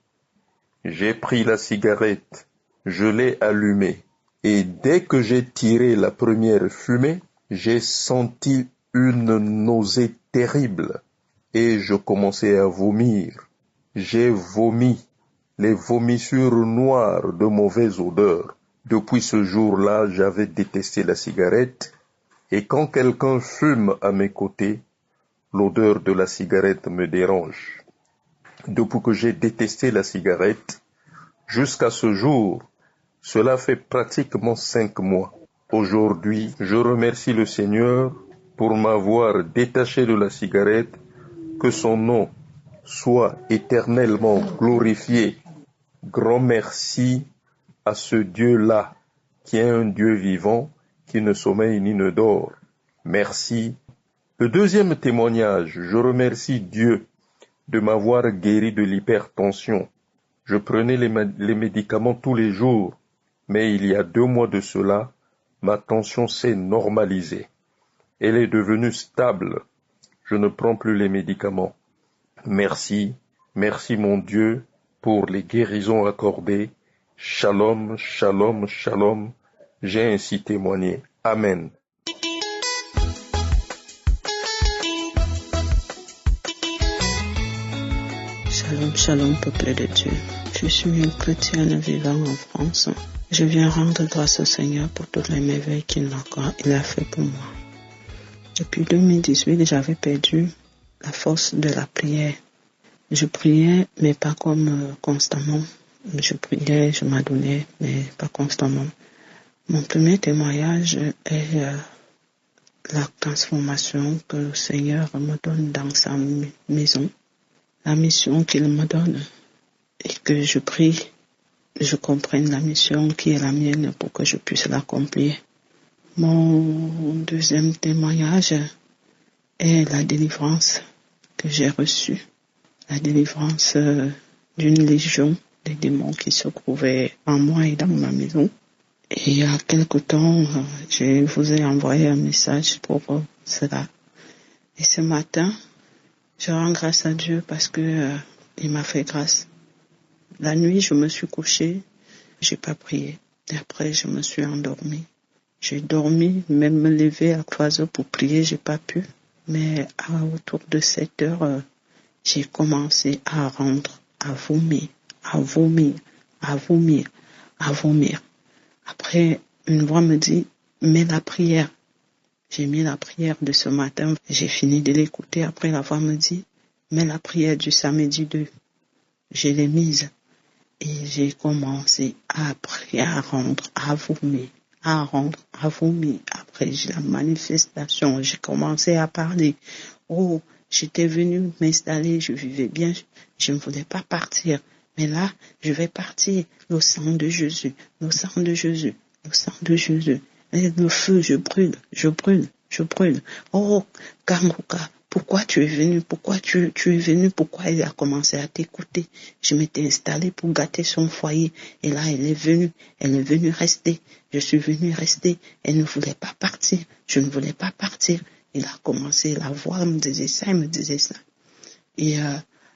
J'ai pris la cigarette, je l'ai allumée. Et dès que j'ai tiré la première fumée, j'ai senti une nausée terrible. Et je commençais à vomir. j'ai vomi les vomissures noires de mauvaise odeur. Depuis ce jour-là, j'avais détesté la cigarette, et quand quelqu'un fume à mes côtés, l'odeur de la cigarette me dérange. Depuis que j'ai détesté la cigarette, jusqu'à ce jour, cela fait pratiquement 5 mois. Aujourd'hui, je remercie le Seigneur pour m'avoir détaché de la cigarette, que son nom soit éternellement glorifié. Grand merci à ce Dieu-là, qui est un Dieu vivant, qui ne sommeille ni ne dort. Merci. Le deuxième témoignage, je remercie Dieu de m'avoir guéri de l'hypertension. Je prenais les médicaments tous les jours, mais il y a 2 mois de cela, ma tension s'est normalisée. Elle est devenue stable. Je ne prends plus les médicaments. Merci, merci mon Dieu pour les guérisons accordées. Shalom, shalom, shalom. J'ai ainsi témoigné. Amen. Shalom, shalom, peuple de Dieu. Je suis une chrétienne vivant en France. Je viens rendre grâce au Seigneur pour toutes les merveilles qu'il a fait pour moi. Depuis 2018, j'avais perdu la force de la prière. Je priais, mais pas comme constamment. Je priais, je m'adonnais, mais pas constamment. Mon premier témoignage est la transformation que le Seigneur me donne dans sa maison. La mission qu'il me donne et que je prie, je comprenne la mission qui est la mienne pour que je puisse l'accomplir. Mon deuxième témoignage est la délivrance que j'ai reçue, la délivrance d'une légion des démons qui se trouvaient en moi et dans ma maison. Et il y a quelque temps, je vous ai envoyé un message pour cela. Et ce matin, je rends grâce à Dieu parce que il m'a fait grâce. La nuit, je me suis couchée, j'ai pas prié. Et après, je me suis endormie. J'ai dormi, même me lever à 3 heures pour prier, j'ai pas pu. Mais autour de 7 heures, j'ai commencé à rendre, à vomir, à vomir, à vomir, à vomir. Après, une voix me dit, mets la prière. J'ai mis la prière de ce matin, j'ai fini de l'écouter. Après, la voix me dit, mets la prière du samedi 2. Je l'ai mise et j'ai commencé à prier, à rendre, à vomir, à rendre, à vomir. Après, j'ai la manifestation, j'ai commencé à parler. Oh, j'étais venue m'installer, je vivais bien, je ne voulais pas partir. Mais là, je vais partir. Le sang de Jésus, le sang de Jésus, le sang de Jésus. Et le feu, je brûle, je brûle, je brûle. Oh, Kanguka, pourquoi tu es venu? Pourquoi tu es venu? Pourquoi il a commencé à t'écouter? Je m'étais installée pour gâter son foyer. Et là, elle est venue rester. Je suis venue rester. Elle ne voulait pas partir. Je ne voulais pas partir. Il a commencé, la voix me disait ça, il me disait ça. Et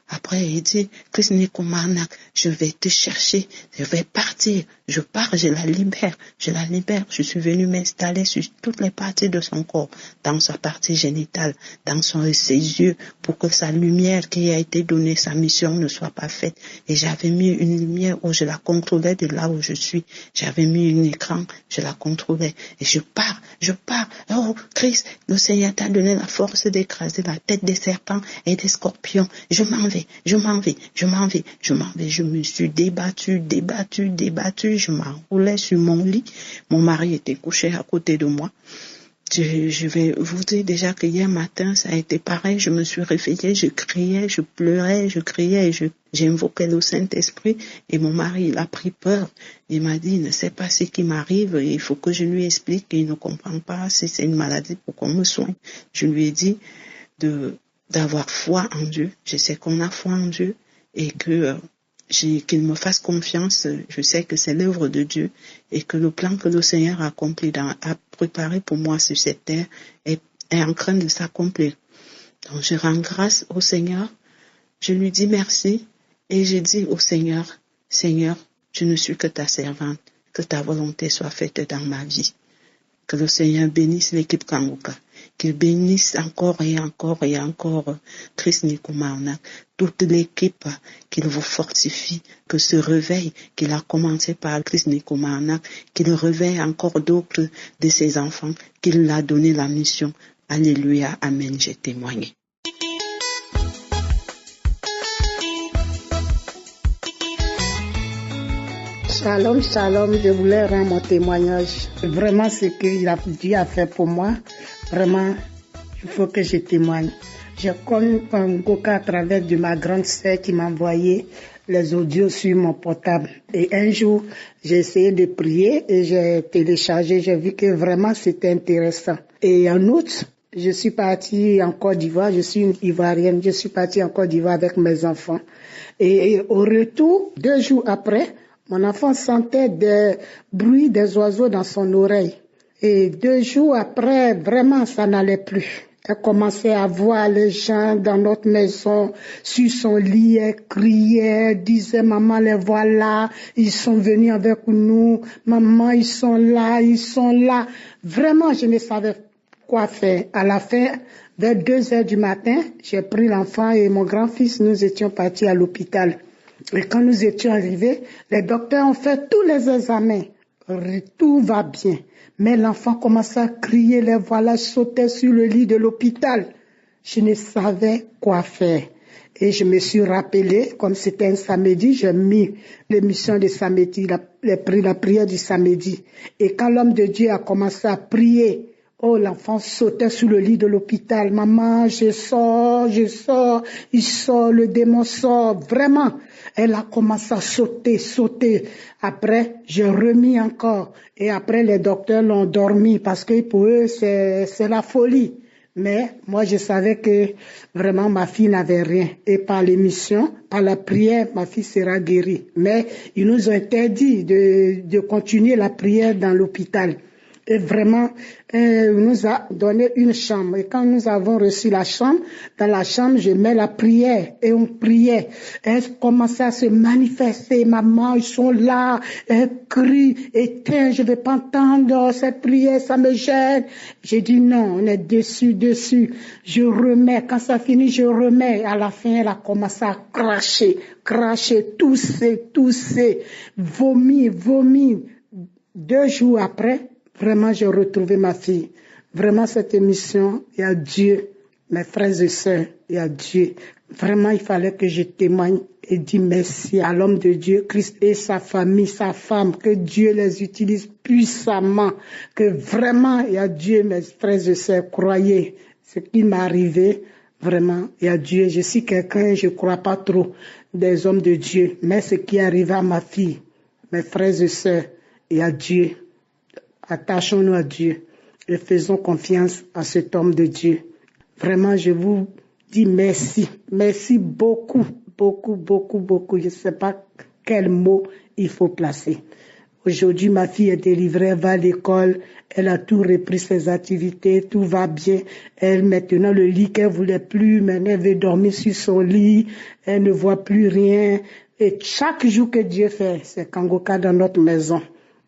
après, il dit, Christine Komanak, je vais te chercher, je vais partir, je pars, je la libère. Je suis venue m'installer sur toutes les parties de son corps, dans sa partie génitale, dans ses yeux, pour que sa lumière qui a été donnée, sa mission ne soit pas faite. Et j'avais mis une lumière où je la contrôlais de là où je suis. J'avais mis un écran, je la contrôlais. Et je pars. Oh, Christ, le Seigneur t'a donné la force d'écraser la tête des serpents et des scorpions. Je m'en vais. Je me suis débattue, je m'enroulais sur mon lit. Mon mari était couché à côté de moi. Je vais vous dire déjà que hier matin, ça a été pareil. Je me suis réveillée, je criais, je pleurais, je criais, j'invoquais le Saint-Esprit. Et mon mari, il a pris peur. Il m'a dit, il ne sait pas ce qui m'arrive. Il faut que je lui explique qu'il ne comprend pas si c'est une maladie pour qu'on me soigne. Je lui ai dit d'avoir foi en Dieu. Je sais qu'on a foi en Dieu et qu'il me fasse confiance. Je sais que c'est l'œuvre de Dieu et que le plan que le Seigneur a préparé pour moi sur cette terre est en train de s'accomplir. Donc je rends grâce au Seigneur. Je lui dis merci et je dis au Seigneur, Seigneur, je ne suis que ta servante. Que ta volonté soit faite dans ma vie. Que le Seigneur bénisse l'équipe Kanguka. qu'il bénisse encore et encore et encore Christ Nikomarnak, toute l'équipe, qu'il vous fortifie, que ce réveil qu'il a commencé par Christ Nikomarnak, qu'il réveille encore d'autres de ses enfants, qu'il a donné la mission. Alléluia, amen, j'ai témoigné. Shalom, shalom, je voulais rendre mon témoignage. Vraiment, ce que Dieu a fait pour moi, vraiment, il faut que je témoigne. J'ai connu Kanguka à travers de ma grande sœur qui m'a envoyé les audios sur mon portable. Et un jour, j'ai essayé de prier et j'ai téléchargé, j'ai vu que vraiment c'était intéressant. Et en août, je suis partie en Côte d'Ivoire, je suis une Ivoirienne, je suis partie en Côte d'Ivoire avec mes enfants. Et au retour, 2 jours après, mon enfant sentait des bruits des oiseaux dans son oreille. Et 2 jours après, vraiment, ça n'allait plus. Elle commençait à voir les gens dans notre maison, sur son lit, elle criait, disait, maman, les voilà, ils sont venus avec nous, maman, ils sont là, ils sont là. Vraiment, je ne savais quoi faire. À la fin, vers 2 heures du matin, j'ai pris l'enfant et mon grand-fils, nous étions partis à l'hôpital. Et quand nous étions arrivés, les docteurs ont fait tous les examens. Tout va bien. Mais l'enfant commençait à crier, les voilà sautaient sur le lit de l'hôpital. Je ne savais quoi faire. Et je me suis rappelé, comme c'était un samedi, j'ai mis l'émission de samedi, la prière du samedi. Et quand l'homme de Dieu a commencé à prier, oh, l'enfant sautait sur le lit de l'hôpital. Maman, je sors, il sort, le démon sort. Vraiment, elle a commencé à sauter. Après, j'ai remis encore. Et après, les docteurs l'ont dormi parce que pour eux, c'est la folie. Mais moi, je savais que vraiment ma fille n'avait rien. Et par l'émission, par la prière, ma fille sera guérie. Mais ils nous ont interdit de continuer la prière dans l'hôpital. Et vraiment, nous a donné une chambre. Et quand nous avons reçu la chambre, dans la chambre, je mets la prière. Et on priait. Elle commençait à se manifester. Maman, ils sont là. Elle crie. Éteins, je vais pas entendre cette prière, ça me gêne. J'ai dit non, on est dessus. Je remets. Quand ça finit, je remets. À la fin, elle a commencé à cracher, tousser, vomir. 2 jours après, vraiment, j'ai retrouvé ma fille. Vraiment, cette émission, il y a Dieu, mes frères et sœurs, il y a Dieu. Vraiment, il fallait que je témoigne et dis merci à l'homme de Dieu, Christ et sa famille, sa femme, que Dieu les utilise puissamment, que vraiment, il y a Dieu, mes frères et sœurs, croyez. Ce qui m'est arrivé, vraiment, il y a Dieu. Je suis quelqu'un, je ne crois pas trop des hommes de Dieu, mais ce qui est arrivé à ma fille, mes frères et sœurs, il y a Dieu. Attachons-nous à Dieu et faisons confiance à cet homme de Dieu. Vraiment, je vous dis merci. Merci beaucoup. Je ne sais pas quel mot il faut placer. Aujourd'hui, ma fille est délivrée, elle va à l'école, elle a tout repris ses activités, tout va bien. Elle, maintenant, le lit qu'elle voulait plus, maintenant, elle veut dormir sur son lit, elle ne voit plus rien. Et chaque jour que Dieu fait, c'est Kanguka dans notre maison.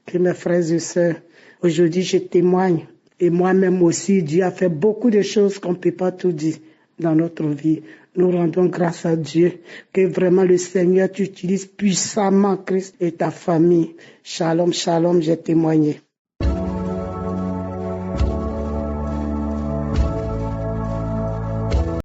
Que mes frères et sœurs, aujourd'hui, je témoigne. Et moi-même aussi, Dieu a fait beaucoup de choses qu'on ne peut pas tout dire dans notre vie. Nous rendons grâce à Dieu que vraiment le Seigneur t'utilise puissamment, Christ et ta famille. Shalom, j'ai témoigné.